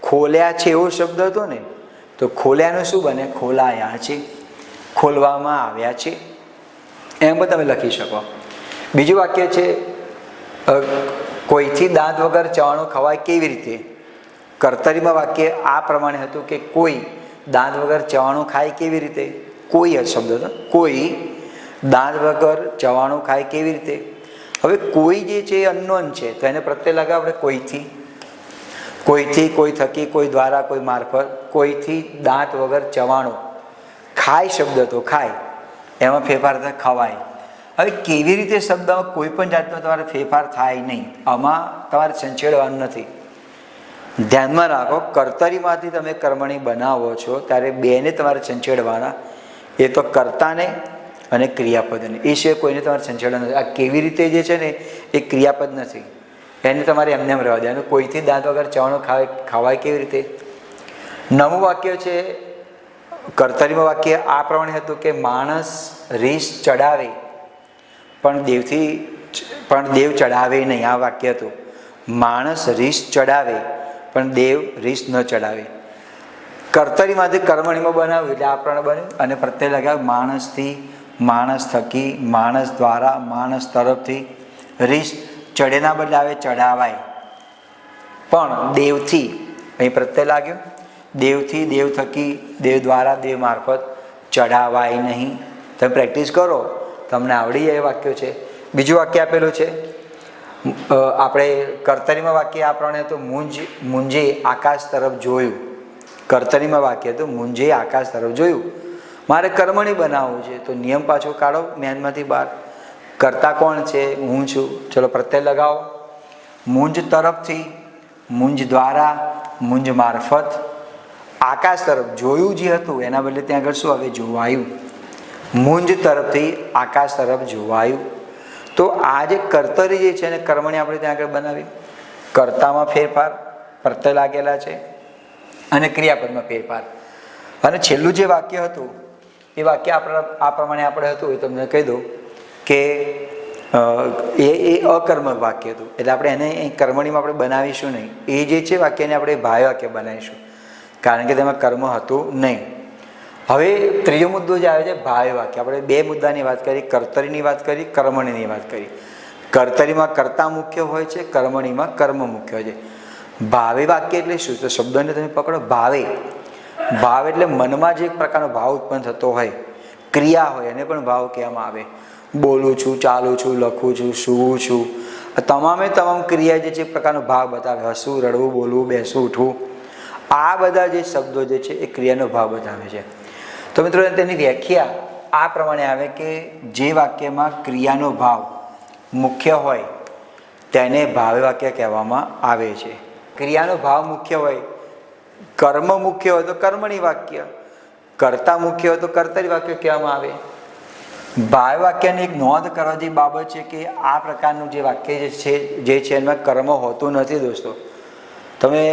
ખોલ્યા છે એવો શબ્દ હતો ને, તો ખોલ્યાનું શું બને? ખોલાયા છે, ખોલવામાં આવ્યા છે, એમ પણ તમે લખી શકો. બીજું વાક્ય છે કોઈથી દાંત વગર ચવાણું ખવાય કેવી રીતે? કર્તરીમાં વાક્ય આ પ્રમાણે હતું કે કોઈ દાંત વગર ચવાણું ખાય કેવી રીતે? કોઈ શબ્દ હતો, કોઈ દાંત વગર ચવાણું ખાય કેવી રીતે? હવે કોઈ જે છે એ અનનોન છે તો એને પ્રત્યય લગાવ આપણે કોઈથી. કોઈથી, કોઈ થકી, કોઈ દ્વારા, કોઈ મારફત. કોઈથી દાંત વગર ચવાણું ખાય શબ્દ હતો, ખાય એમાં ફેરફાર થાય ખવાય. હવે કેવી રીતે શબ્દમાં કોઈ પણ જાતનો તમારે ફેરફાર થાય નહીં, આમાં તમારે સંચેડવાનું નથી. ધ્યાનમાં રાખો, કર્તરીમાંથી તમે કર્મણી બનાવો છો ત્યારે બેને તમારે સંચેડવાના. એ તો કર્તાને અને ક્રિયાપદને, એ સિવાય કોઈને તમારે સંચેડવાનું નથી. આ કેવી રીતે જે છે ને એ ક્રિયાપદ નથી, એને તમારે એમને એમ રહેવા દેવાનું. કોઈથી દાંત વગર ચવાણું ખવાય કેવી રીતે? 9મું વાક્ય છે કર્તરીમાં વાક્ય આ પ્રમાણે હતું કે માણસ રીસ ચડાવે પણ દેવ ચડાવે નહીં. આ વાક્ય હતું માણસ રીસ ચડાવે પણ દેવ રીસ ન ચડાવે. કર્તરીમાંથી કર્મણીમાં બનાવ્યું એટલે આ પ્રમાણે બન્યું. અને પ્રત્યય લગાવ્યું માણસથી, માણસ થકી, માણસ દ્વારા, માણસ તરફથી. રીસ ચડેના બદલે આવે ચડાવાય. પણ દેવથી અહીં પ્રત્યય લાગ્યો. દેવથી, દેવ થકી, દેવ દ્વારા, દેવ મારફત ચડાવાય નહીં. તમે પ્રેક્ટિસ કરો, તમને આવડી જાય એ વાક્યો છે. બીજું વાક્ય આપેલું છે આપણે કર્તરીમાં વાક્ય આ પ્રમાણે હતું મુંજે આકાશ તરફ જોયું. કર્તરીમાં વાક્ય હતું મુંજે આકાશ તરફ જોયું. મારે કર્મણી બનાવવું છે તો નિયમ પાછો કાઢો મેનમાંથી બહાર. કર્તા કોણ છે? હું છું. ચલો પ્રત્યય લગાવો. મુંજ તરફથી, મુંજ દ્વારા, મુંજ મારફત. આકાશ તરફ જોયું જે હતું એના બદલે ત્યાં આગળ શું આવે? જોવાયું. મુંજ તરફથી આકાશ તરફ જોવાયું. તો આ જે કર્તરી જે છે એને કર્મણી આપણે ત્યાં આગળ બનાવી. કર્તામાં ફેરફાર, પ્રત્યય લાગેલા છે, અને ક્રિયાપદમાં ફેરફાર. અને છેલ્લું જે વાક્ય હતું એ વાક્ય આ પ્રમાણે આપણે હતું એ તમને કહી દઉં કે એ અકર્મક વાક્ય હતું. એટલે આપણે એને કર્મણીમાં આપણે બનાવીશું નહીં. એ જે છે વાક્યને આપણે ભાય વાક્ય બનાવીશું કારણ કે તેમાં કર્મ હતું નહીં. હવે ત્રીજો મુદ્દો જે આવે છે ભાવ્ય વાક્ય. આપણે બે મુદ્દાની વાત કરી, કર્તરીની વાત કરી, કર્મણીની વાત કરી. કર્તરીમાં કર્તા મુખ્ય હોય છે, કર્મણીમાં કર્મ મુખ્ય હોય છે. ભાવે વાક્ય એટલે શું? તો શબ્દોને તમે પકડો. ભાવ એટલે મનમાં જે એક પ્રકારનો ભાવ ઉત્પન્ન થતો હોય, ક્રિયા હોય એને પણ ભાવ કહેવામાં આવે. બોલું છું, ચાલું છું, લખું છું, સૂવું છું, તમામે તમામ ક્રિયા જે છે એક પ્રકારનો ભાવ બતાવે. હસવું, રડવું, બોલવું, બેસવું, ઉઠવું, આ બધા જે શબ્દો જે છે એ ક્રિયાનો ભાવ બતાવે છે. તો મિત્રો તેની વ્યાખ્યા આ પ્રમાણે આવે કે જે વાક્યમાં ક્રિયાનો ભાવ મુખ્ય હોય તેને ભાવ્ય વાક્ય કહેવામાં આવે છે. ક્રિયાનો ભાવ મુખ્ય હોય, કર્મ મુખ્ય હોય તો કર્મણી વાક્ય, કર્તા મુખ્ય હોય તો કર્તરી વાક્ય કહેવામાં આવે. ભાવ્ય વાક્યની એક નોંધ કરવા જેવી બાબત છે કે આ પ્રકારનું જે વાક્ય જે છે એમાં કર્મ હોતું નથી દોસ્તો. તમે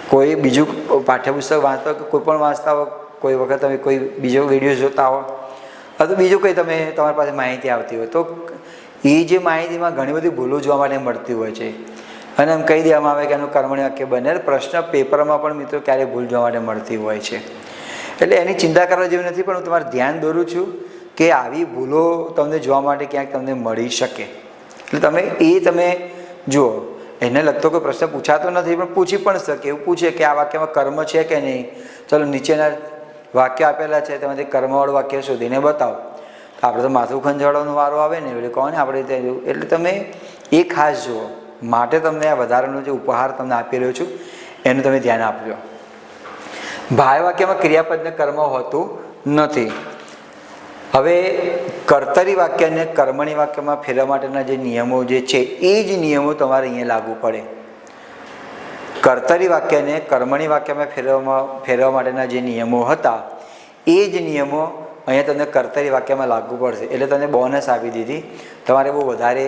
કોઈ બીજું પાઠ્યપુસ્તક વાંચતા હોય કે કોઈ પણ વાંચતા હો, કોઈ વખત તમે કોઈ બીજો વિડીયો જોતા હો અથવા તો બીજું કંઈ તમે તમારી પાસે માહિતી આવતી હોય તો એ જે માહિતીમાં ઘણી બધી ભૂલો જોવા માટે મળતી હોય છે અને એમ કહી દેવામાં આવે કે એનું કર્મણી વાક્ય બને. પ્રશ્ન પેપરમાં પણ મિત્રો ક્યારેક ભૂલ જોવા માટે મળતી હોય છે. એટલે એની ચિંતા કરવા જેવી નથી, પણ હું તમારું ધ્યાન દોરું છું કે આવી ભૂલો તમને જોવા માટે ક્યાંક તમને મળી શકે. એટલે તમે જુઓ, એને લગતો કોઈ પ્રશ્ન પૂછાતો નથી પણ પૂછી પણ શકે. એવું પૂછે કે આ વાક્યમાં કર્મ છે કે નહીં, ચલો નીચેના વાક્ય આપેલા છે તેમાંથી કર્મવાળું વાક્ય શોધીને બતાવો. આપણે તો માથું ખંજવાળવાનો વારો આવે ને એટલે કહો ને આપણે ત્યાં એટલે તમે એ ખાસ જુઓ. માટે તમને આ વધારાનો જે ઉપહાર તમને આપી રહ્યો છું એનું તમે ધ્યાન આપજો. ભાય વાક્યમાં ક્રિયાપદને કર્મ હોતું નથી. હવે કર્તરી વાક્ય અને કર્મણી વાક્યમાં ફેરવા માટેના જે નિયમો જે છે એ જ નિયમો તમારે અહીંયા લાગુ પડે. કર્તરી વાક્ય અને કર્મણી વાક્યમાં ફેરવા માટેના જે નિયમો હતા એ જ નિયમો અહીંયા તમને કર્તરી વાક્યમાં લાગુ પડશે. એટલે તમને બોનસ આપી દીધી. તમારે બહુ વધારે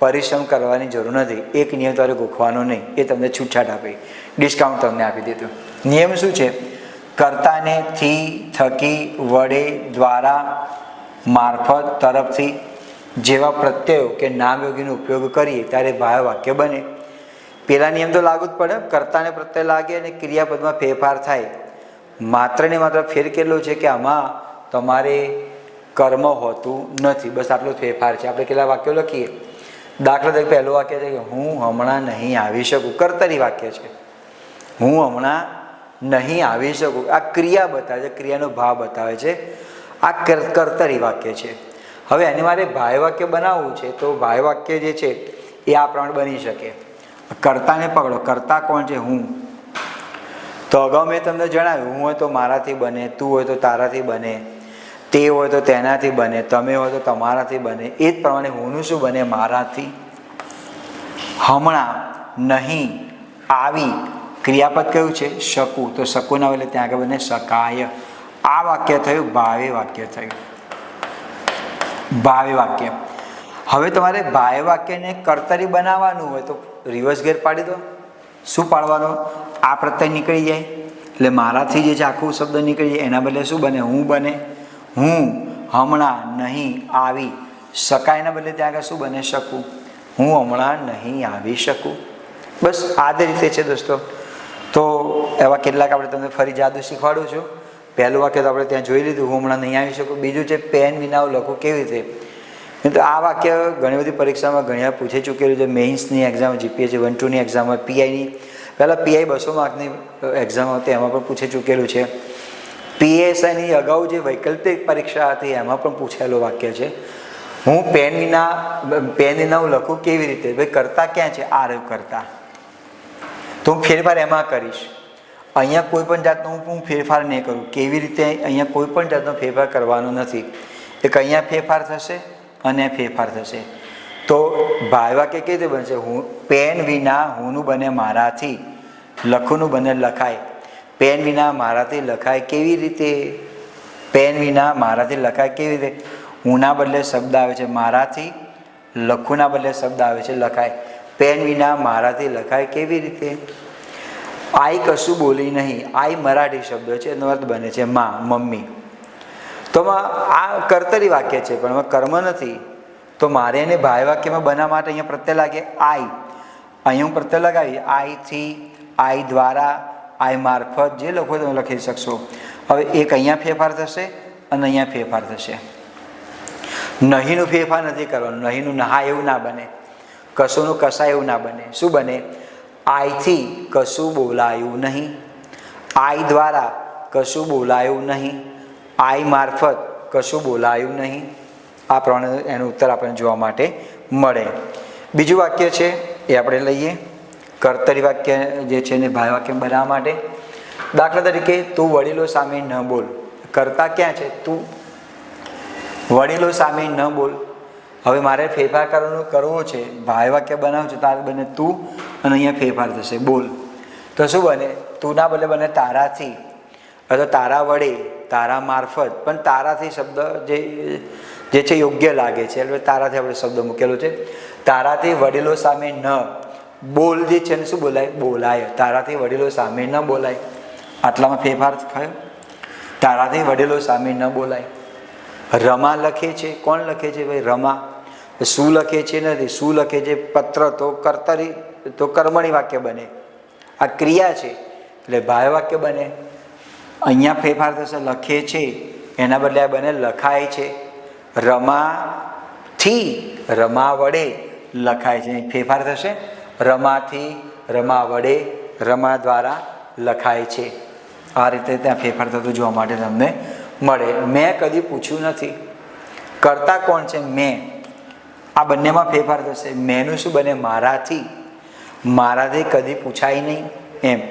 પરિશ્રમ કરવાની જરૂર નથી. એક નિયમ તમારે ગોખવાનો નહીં, એ તમને છૂટછાટ આપી, ડિસ્કાઉન્ટ તમને આપી દીધું. નિયમ શું છે? કર્તાને થી, થકી, વડે, દ્વારા, મારફત, તરફથી જેવા પ્રત્યયો કે નામયોગીનો ઉપયોગ કરીએ ત્યારે ભાય વાક્ય બને. પેલા નિયમ તો લાગુ જ પડે. કર્તાને પ્રત્યય લાગે અને ક્રિયાપદમાં ફેરફાર થાય. માત્ર ને માત્ર ફેર કેટલો છે કે આમાં તમારે કર્મ હોતું નથી. બસ આટલો ફેરફાર છે. આપણે કેટલા વાક્યો લખીએ? દાખલા તરીકે પહેલું વાક્ય છે કે હું હમણાં નહીં આવી શકું. કર્તરી વાક્ય છે. હું હમણાં નહીં આવી શકું. આ ક્રિયા બતાવે છે, ક્રિયાનો ભાવ બતાવે છે. આ કર્તરી વાક્ય છે. હવે એની મારે ભાય વાક્ય બનાવવું છે તો ભાય વાક્ય જે છે એ આ પ્રમાણે બની શકે. કર્તાને પકડો. કર્તા કોણ છે? હું. તો અગાઉ મેં તમને જણાવ્યું, હું હોય તો મારાથી બને, તું હોય તો તારાથી બને, તે હોય તો તેનાથી બને, તમે હોય તો તમારાથી બને. એ જ પ્રમાણે હુંનું શું બને? મારાથી. હમણાં, નહીં, આવી. ક્રિયાપદ કયું છે? શકું. તો શકું ના એટલે ત્યાં આગળ બને શકાય. આ વાક્ય થયું ભાવે વાક્ય થયું. ભાવે વાક્ય. હવે તમારે ભાય વાક્યને કર્તરી બનાવવાનું હોય તો રિવર્સ ગેર પાડી દો. શું પાડવાનો? આ પ્રત્યય નીકળી જાય એટલે મારાથી જે છે આખું શબ્દ નીકળી જાય. એના બદલે શું બને? હું બને. હું હમણાં નહીં આવી શકાયના બદલે ત્યાં આગળ શું બને? શકું. હું હમણાં નહીં આવી શકું. બસ આ જ રીતે છે દોસ્તો. તો એવા કેટલાક આપણે તમને ફરી જાદુ શીખવાડું છું. પહેલું વાક્ય તો આપણે ત્યાં જોઈ લીધું, હું હમણાં નહીં આવી શકું. બીજું છે પેન વિના હું લખું કેવી રીતે. તો આ વાક્ય ઘણી બધી પરીક્ષામાં ઘણી પૂછી ચૂકેલું છે. મેઇન્સની એક્ઝામ, જીપીએસસી 1-2ની એક્ઝામમાં, પીઆઈની પહેલાં પીઆઈ 200 માર્કની એક્ઝામ હતી એમાં પણ પૂછી ચૂકેલું છે. પીએસઆઈની અગાઉ જે વૈકલ્પિક પરીક્ષા હતી એમાં પણ પૂછાયેલું વાક્ય છે. હું પેન વિના હું લખું કેવી રીતે. ભાઈ કરતા ક્યાં છે? આ રહ્યું કરતા. તો હું ફેરફાર એમાં કરીશ. અહીંયા કોઈ પણ જાતનો હું ફેરફાર નહીં કરું. કેવી રીતે? અહીંયા કોઈ પણ જાતનો ફેરફાર કરવાનો નથી. એક અહીંયા ફેરફાર થશે અને ફેરફાર થશે. તો ભાય વાક્ય કેવી રીતે બનશે? હું પેન વિના હુંનું બને મારાથી, લખુંનું બને લખાય. પેન વિના મારાથી લખાય કેવી રીતે? પેન વિના મારાથી લખાય કેવી રીતે? હુંના બદલે શબ્દ આવે છે મારાથી, લખુંના બદલે શબ્દ આવે છે લખાય. પેન વિના મારાથી લખાય કેવી રીતે? આઈ કશું બોલી નહીં. આઈ મરાઠી શબ્દ છે, એનો અર્થ બને છે માં, મમ્મી. તો આ કર્તરી વાક્ય છે પણ એમાં કર્મ નથી. તો મારે એને ભાય વાક્યમાં બનાવવા માટે અહીંયા પ્રત્યય લાગે આઈ. અહીંયા હું પ્રત્યય લગાવી આઈથી, આઈ દ્વારા, આઈ મારફત, જે લખો તમે લખી શકશો. હવે એક અહીંયા ફેરફાર થશે અને અહીંયા ફેરફાર થશે. નહીંનું ફેરફાર નથી કરવાનું. નહીંનું નહા એવું ના બને. કશુંનું કશા એવું ના બને. શું બને? આઈથી કશું બોલાયું નહીં, આઈ દ્વારા કશું બોલાયું નહીં, આઈ મારફત કશું બોલાયું નહીં. આ પ્રમાણે એનો ઉત્તર આપણને જોવા માટે મળે. બીજું વાક્ય છે એ આપણે લઈએ. કર્તરી વાક્ય જે છે એને ભાય વાક્ય બનાવવા માટે. દાખલા તરીકે તું વડીલો સામે ન બોલ. કરતા ક્યાં છે? તું. વડીલો સામે ન બોલ. હવે મારે ફેરફાર કરવો છે, ભાય વાક્ય બનાવું છે, તારે બને તું અને અહીંયા ફેરફાર થશે બોલ. તો શું બને? તુંના બદલે બને તારાથી, અથવા તારા વડે, તારા મારફત. પણ તારાથી શબ્દ જે છે યોગ્ય લાગે છે એટલે તારાથી આપણે શબ્દ મૂકેલો છે. તારાથી વડીલો સામે ન બોલ જે છે ને શું બોલાય? બોલાય. તારાથી વડીલો સામે ન બોલાય. આટલામાં ફેરફાર થયો. તારાથી વડીલો સામે ન બોલાય. રમા લખે છે. કોણ લખે છે? ભાઈ રમા. શું લખે છે? નથી. શું લખે છે? પત્ર. તો કર્તરી તો કર્મણી વાક્ય બને. આ ક્રિયા છે એટલે ભાય વાક્ય બને. અહીંયા ફેરફાર થશે. લખે છે એના બદલે આ બને લખાય છે. રમાથી રમા વડે લખાય છે. ફેરફાર થશે. રમાથી રમા વડે, રમા દ્વારા લખાય છે. આ રીતે ત્યાં ફેરફાર થતો જોવા માટે તમને મળે. મેં કદી પૂછ્યું નથી. કર્તા કોણ છે? મેં. આ બંનેમાં ફેરફાર થશે. મેંનું શું બને? મારાથી. મારાથી કદી પૂછાય નહીં એમ.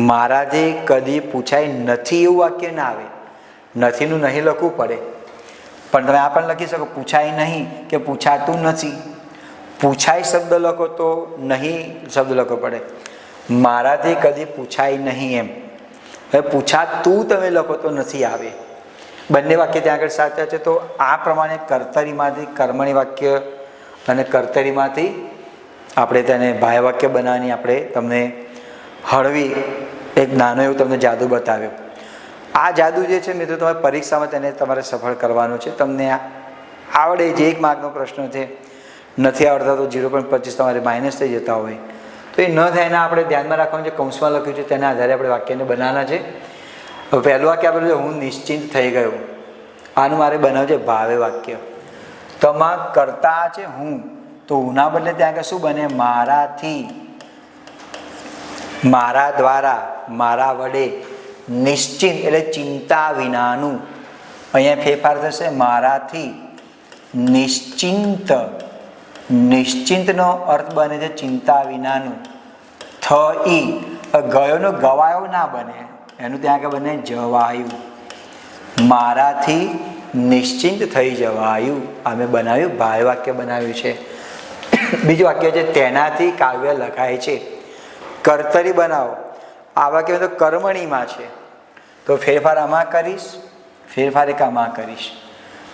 મારાથી કદી પૂછાય નથી એવું વાક્ય ના આવે. નથીનું નહીં લખવું પડે, પણ તમે આ પણ લખી શકો પૂછાય નહીં કે પૂછાતું નથી. પૂછાય શબ્દ લખો તો નહીં શબ્દ લખવો પડે. મારાથી કદી પૂછાય નહીં એમ. હવે પૂછાતું તમે લખો તો નથી આવે. બંને વાક્ય ત્યાં આગળ સાચા છે. તો આ પ્રમાણે કર્તરીમાંથી કર્મણી વાક્ય અને કર્તરીમાંથી આપણે તેને બાહ્ય વાક્ય બનાવવાની આપણે તમને હળવી એક નાનો એવું તમને જાદુ બતાવ્યો. આ જાદુ જે છે મિત્રો તમારે પરીક્ષામાં તેને તમારે સફળ કરવાનું છે. તમને આવડે જે 1 માર્કનો પ્રશ્ન છે, નથી આવડતા તો 0.25 તમારે માઇનસ થઈ જતા હોય તો એ ન થાય એના આપણે ધ્યાનમાં રાખવાનું છે. કૌંસમાં લખ્યું છે તેના આધારે આપણે વાક્યને બનાવવાના છે. હવે પહેલું વાક્ય આપેલું છે હું નિશ્ચિંત થઈ ગયો. આનું મારે બનાવવું છે ભાવે વાક્ય. તમા કરતા છે હું, તો હુંના બદલે ત્યાં આગળ શું બને? મારાથી, મારા દ્વારા, મારા વડે. નિશ્ચિંત એટલે ચિંતા વિનાનું. અહીંયા ફેરફાર થશે મારાથી નિશ્ચિંત. નિશ્ચિંતનો અર્થ બને છે ચિંતા વિનાનું. થઈ ગયોનો ગવાયો ના બને, એનું ત્યાં આગળ બને જવાયું. મારાથી નિશ્ચિંત થઈ જવાયું. અમે બનાવ્યું ભાય વાક્ય બનાવ્યું છે. બીજું વાક્ય છે તેનાથી કાવ્ય લખાય છે. કર્તરી બનાવો. આ વાક્ય તો કર્મણીમાં છે, તો ફેરફાર આમાં કરીશ, ફેરફાર એક આમાં કરીશ.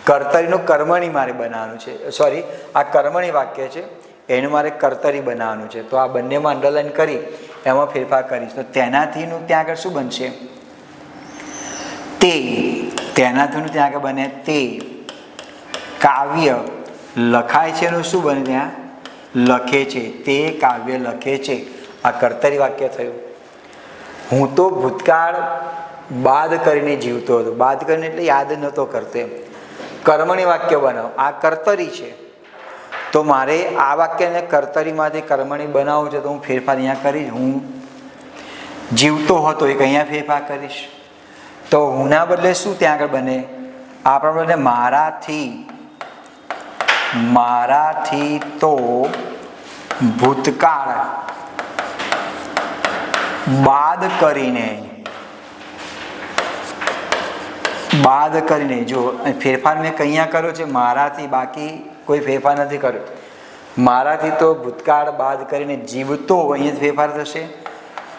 કર્તરીનું કર્મણી મારે બનાવવાનું છે. સોરી, આ કર્મણી વાક્ય છે, એનું મારે કર્તરી બનાવવાનું છે. તો આ બંનેમાં અંડરલાઈન કરી એમાં ફેરફાર કરીશ. તો તેનાથીનું ત્યાં આગળ શું બનશે? તે. તેનાથીનું ત્યાં આગળ બને તે. કાવ્ય લખાય છે એનું શું બને? ત્યાં લખે છે. તે કાવ્ય લખે છે. આ કર્તરી વાક્ય થયું. હું તો ભૂતકાળ બાદ કરીને જીવતો હતો. બાદ કરીને એટલે યાદ નહોતો કરતો એમ. કર્મણી વાક્ય બનાવો. આ કર્તરી છે, તો મારે આ વાક્યને કર્તરીમાંથી કર્મણી બનાવવું છે. તો હું ફેરફાર અહીંયા કરીશ. હું જીવતો હતો એક અહીંયા ફેરફાર કરીશ. તો હુંના બદલે શું ત્યાં આગળ બને? આપણા બદલે મારાથી. મારાથી તો ભૂતકાળ બાદ કરીને. બાદ કરીને. જો ફેરફાર મેં કઅહીંયા કર્યો છે મારાથી, બાકી કોઈ ફેરફાર નથી કર્યો. મારાથી તો ભૂતકાળ બાદ કરીને જીવતો, અહીંયા ફેરફાર થશે.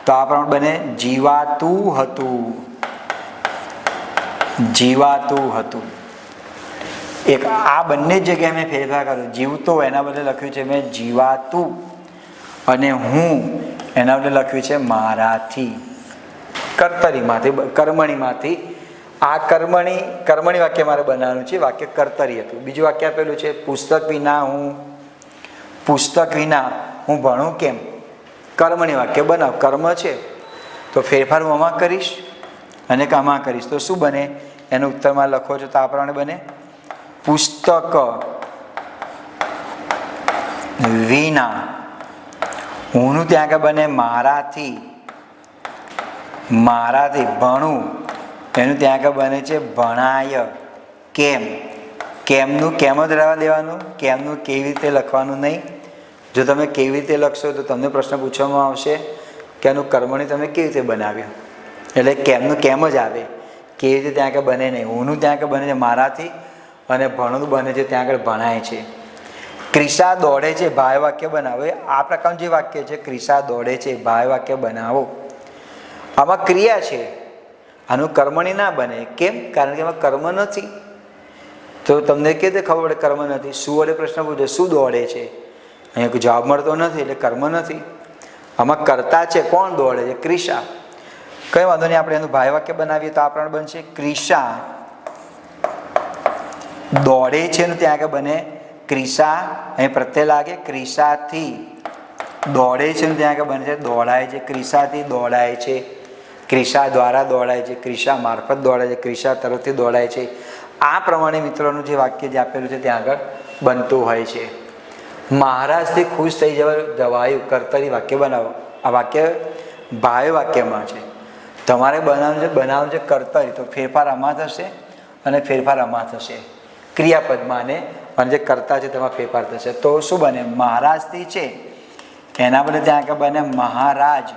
તો આ પ્રમાણે બને જીવાતું હતું. જીવાતું હતું. એક આ બંને જગ્યાએ મેં ફેરફાર કર્યો. જીવતો એના બદલે લખ્યું છે મેં જીવાતું, અને હું એના બદલે લખ્યું છે મારાથી. કર્તરીમાંથી કર્મણીમાંથી. આ કર્મણી વાક્ય મારે બનાવવાનું છે. વાક્ય કર્તરી હતું. બીજું વાક્ય આપેલું છે પુસ્તક વિના હું. પુસ્તક વિના હું ભણું કેમ? કર્મણી વાક્ય બનાવ. કર્મ છે તો ફેરફાર હું આમાં કરીશ અને આમાં કરીશ. તો શું બને? એનો ઉત્તરમાં લખો છો તો આ પ્રમાણે બને પુસ્તક વિના. હુંનું ત્યાં આગળ બને મારાથી. મારાથી ભણું, એનું ત્યાં આગળ બને છે ભણાય. કેમ? કેમનું કેમ જ રહેવા દેવાનું. કેમનું કેવી રીતે લખવાનું નહીં. જો તમે કેવી રીતે લખશો તો તમને પ્રશ્ન પૂછવામાં આવશે કે આનું કર્મણી તમે કેવી રીતે બનાવ્યું. એટલે કેમનું કેમ જ આવે, કેવી રીતે ત્યાં આગળ બને નહીં. હુંનું ત્યાં આગળ બને છે મારાથી, અને ભણું બને છે ત્યાં આગળ ભણાય છે. ક્રિશા દોડે છે ભાય વાક્ય બનાવો. આ પ્રકારનું જે વાક્ય છે ક્રિશા દોડે છે ભાય વાક્ય બનાવો. આમાં ક્રિયા છે, આનું કર્મણી ના બને. કેમ? કારણ કે એમાં કર્મ નથી. તો તમને કેવી રીતે ખબર પડે કર્મ નથી? શું વડે પ્રશ્ન પૂછે શું દોડે છે? અહીંયા કોઈ જવાબ મળતો નથી એટલે કર્મ નથી. આમાં કર્તા છે, કોણ દોડે છે? ક્રિશા. કંઈ વાંધો નહીં, આપણે એનું ભાય વાક્ય બનાવીએ તો આપણા બનશે ક્રિશા દોડે છે એનું ત્યાં આગળ બને ક્રિશા. અહીં પ્રત્યય લાગે. ક્રિશાથી દોડે છે એનું ત્યાં આગળ બને છે દોડાય છે. ક્રિશાથી દોડાય છે. ક્રિશા દ્વારા દોડાય છે. ક્રિશા મારફત દોડાય છે. ક્રિશા તરફથી દોડાય છે. આ પ્રમાણે મિત્રોનું જે વાક્ય જે આપેલું છે ત્યાં આગળ બનતું હોય છે. મહારાજથી ખુશ થઈ જવાયું. કર્તરી વાક્ય બનાવો. આ વાક્ય ભાય વાક્યમાં છે. તમારે બનાવવાનું છે કર્તરી. તો ફેરફાર આમાં થશે અને ફેરફાર આમાં થશે. ક્રિયાપદમાં અને જે કર્તા છે તેમાં ફેરફાર થશે. તો શું બને? મહારાજથી છે એના બદલે ત્યાં આગળ બને મહારાજ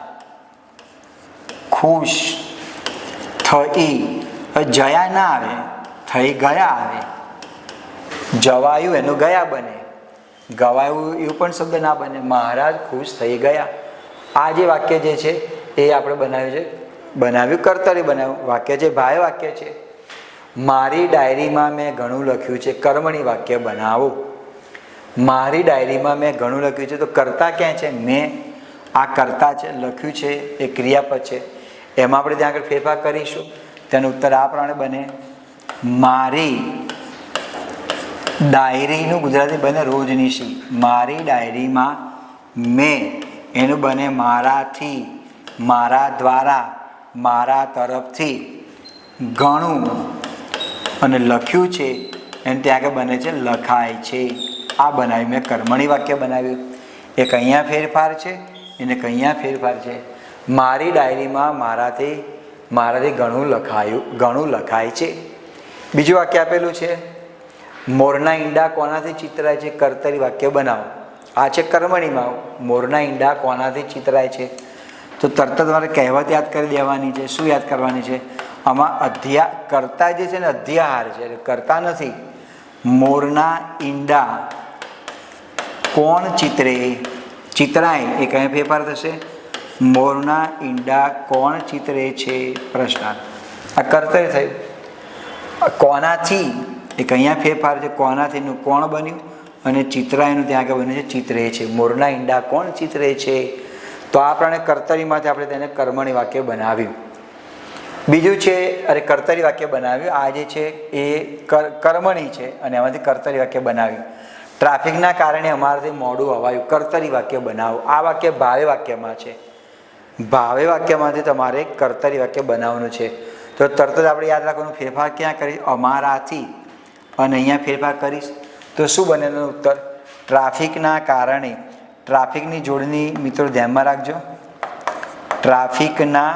ખુશ થઈ. જયા ના આવે, થઈ ગયા આવે. જવાયું એનું ગયા બને, ગવાયું એવું પણ શબ્દ ના બને. મહારાજ ખુશ થઈ ગયા. આ જે વાક્ય જે છે એ આપણે બનાવ્યું કર્તરી બનાવ્યું. વાક્ય જે ભાય વાક્ય છે. મારી ડાયરીમાં મેં ઘણું લખ્યું છે, કર્મણી વાક્ય બનાવો. મારી ડાયરીમાં મેં ઘણું લખ્યું છે, તો કર્તા ક્યાં છે? મેં. આ કર્તા છે, લખ્યું છે એ ક્રિયાપદ છે. એમાં આપણે ત્યાં આગળ ફેરફાર કરીશું. તેનો ઉત્તર આ પ્રમાણે બને મારી ડાયરીનું ગુજરાતી બને રોજનીશી. મારી ડાયરીમાં મેં એનું બને મારાથી, મારા દ્વારા, મારા તરફથી ઘણું અને લખ્યું છે એને ત્યાં આગળ બને છે લખાય છે. આ બનાવ્યું મેં કર્મણી વાક્ય બનાવ્યું. એક અહીંયા ફેરફાર છે એને અહીંયા ફેરફાર છે. મારી ડાયરીમાં મારાથી ઘણું લખાય છે. બીજું વાક્ય આપેલું છે મોરના ઈંડા કોનાથી ચિતરાય છે? કર્તરી વાક્ય બનાવો. આ છે કર્મણીમાં. મોરના ઈંડા કોનાથી ચિતરાય છે? તો તરત તમારે કહેવત યાદ કરી દેવાની છે. શું યાદ કરવાની છે? આમાં કર્તા જે છે ને અધ્યાહાર છે, એટલે કર્તા નથી. મોરના ઈંડા કોણ ચિતરાય એ કઈ ફેરફાર થશે? મોરના ઈંડા કોણ ચિતરે છે? પ્રશ્નાર્થ. આ કર્તરી થયું. કોનાથી એક અહીંયા ફેરફાર છે. કોનાથીનું કોણ બન્યું અને ચિતરાયનું ત્યાં આગળ બન્યું છે ચિત્રે છે. મોરના ઈંડા કોણ ચિત્રે છે? તો આ પ્રમાણે કર્તરીમાંથી આપણે તેને કર્મણી વાક્ય બનાવ્યું. બીજું છે કર્તરી વાક્ય બનાવ્યું. આ જે છે એ કર્મણી છે અને એમાંથી કર્તરી વાક્ય બનાવ્યું. ટ્રાફિકના કારણે અમારાથી મોડું અવાયું. કર્તરી વાક્ય બનાવો. આ વાક્ય ભાવે વાક્યમાં છે. ભાવે વાક્યમાંથી તમારે કર્તરી વાક્ય બનાવવાનું છે. તો તરત જ આપણે યાદ રાખવાનું ફેરફાર ક્યાં કરીશ? અમારાથી અને અહીંયા ફેરફાર કરીશ તો શું બને એનો ઉત્તર? ટ્રાફિકના કારણે. ટ્રાફિકની જોડણી મિત્રો ધ્યાનમાં રાખજો. ટ્રાફિકના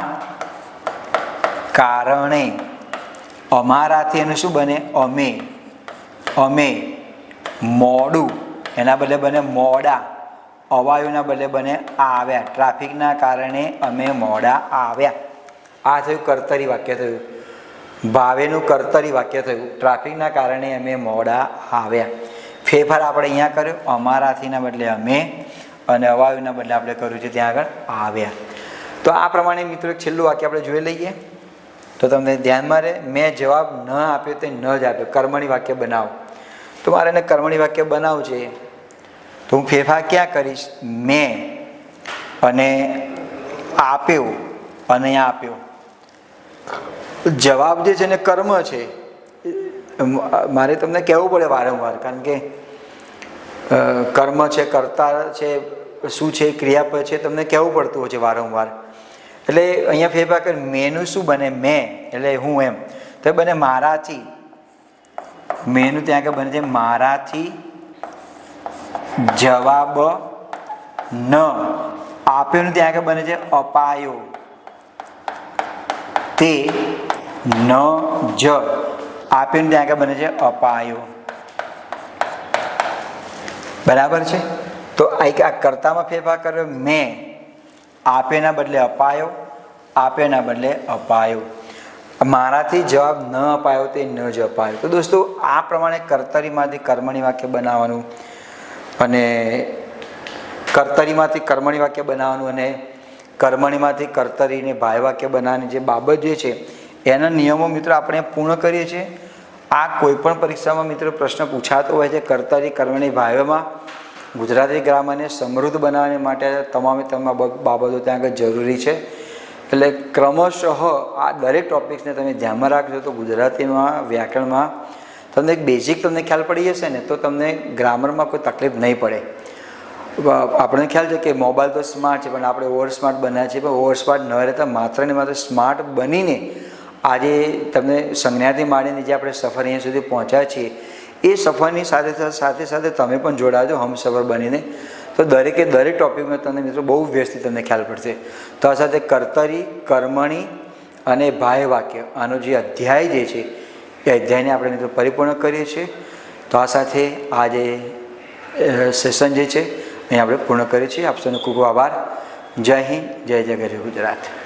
કારણે અમારાથી એનું શું બને? અમે મોડું એના બદલે બને મોડા. અવાયુના બદલે બને આવ્યા. ટ્રાફિકના કારણે અમે મોડા આવ્યા. આ થયું કર્તરી વાક્ય થયું. ભાવેનું કર્તરી વાક્ય થયું. ટ્રાફિકના કારણે અમે મોડા આવ્યા. ફેરફાર આપણે અહીંયા કર્યો. અમારાથીના બદલે અમે અને અવાયુના બદલે આપણે કર્યું છે ત્યાં આગળ આવ્યા. તો આ પ્રમાણે મિત્રો એક છેલ્લું વાક્ય આપણે જોઈ લઈએ તો તમને ધ્યાનમાં રહે. મેં જવાબ ન આપ્યો તે ન જ આપ્યો. કર્મણી વાક્ય બનાવો. તો મારે એને કર્મણી વાક્ય બનાવવું છે તો હું ફેરફાર ક્યાં કરીશ? મેં અને આપ્યો અને અહીંયા આપ્યો. જવાબ જે છે ને કર્મ છે. મારે તમને કહેવું પડે વારંવાર, કારણ કે કર્મ છે, કર્તા છે, શું છે, ક્રિયાપદ છે, તમને કહેવું પડતું હોય છે વારંવાર. એટલે અહીંયા ફેરફાર કરી મેનું શું બને? મેં એટલે હું એમ તો બને મારાથી. મેનું ત્યાં આગળ બને છે મારાથી જવાબ ન આપ્યોનું ત્યાં આગળ બને છે અપાયો. તે ન જ આપ્યોનું ત્યાં આગળ બને છે અપાયો. બરાબર છે. તો આ કર્તામાં ફેરફાર કર્યો. મેં આપ્યાના બદલે અપાયો, આપ્યાના બદલે અપાયો. મારાથી જવાબ ન અપાયો તે ન જ અપાયો. તો દોસ્તો આ પ્રમાણે કર્તરીમાંથી કર્મણી વાક્ય બનાવવાનું અને કર્તરીમાંથી કર્મણી વાક્ય બનાવવાનું અને કર્મણીમાંથી કર્તરીને ભાય વાક્ય બનાવવાની જે બાબત જે છે એના નિયમો મિત્રો આપણે પૂર્ણ કરીએ છીએ. આ કોઈપણ પરીક્ષામાં મિત્રો પ્રશ્ન પૂછાતો હોય છે. કર્તરી કર્મણી ભાયોમાં ગુજરાતી ગ્રામરને સમૃદ્ધ બનાવવા માટે તમામ બાબતો ત્યાં આગળ જરૂરી છે. એટલે ક્રમશઃ આ દરેક ટોપિક્સને તમે ધ્યાનમાં રાખજો તો ગુજરાતીમાં વ્યાકરણમાં તમને એક બેઝિક તમને ખ્યાલ પડી જશે ને તો તમને ગ્રામરમાં કોઈ તકલીફ નહીં પડે. આપણને ખ્યાલ છે કે મોબાઈલ તો સ્માર્ટ છે પણ આપણે ઓવર સ્માર્ટ બન્યા છે. પણ ઓવર સ્માર્ટ ન રહેતા માત્ર ને માત્ર સ્માર્ટ બનીને આજે તમને સંજ્ઞાથી માંડીને જે આપણે સફર અહીંયા સુધી પહોંચ્યા છીએ એ સફરની સાથે સાથે તમે પણ જોડાજો હમસફર બનીને. તો દરેકે દરેક ટોપિકમાં તમને મિત્રો બહુ વ્યવસ્થિત તમને ખ્યાલ પડશે. તો આ સાથે કર્તરી કર્મણી અને ભાય વાક્ય આનો જે અધ્યાય જે છે એ અધ્યાયને આપણે મિત્રો પરિપૂર્ણ કરીએ છીએ. તો આ સાથે આ જે સેશન જે છે અહીં આપણે પૂર્ણ કરીએ છીએ. આપ સૌનો ખૂબ ખૂબ આભાર. જય હિન્દ, જય જય ગરવી ગુજરાત.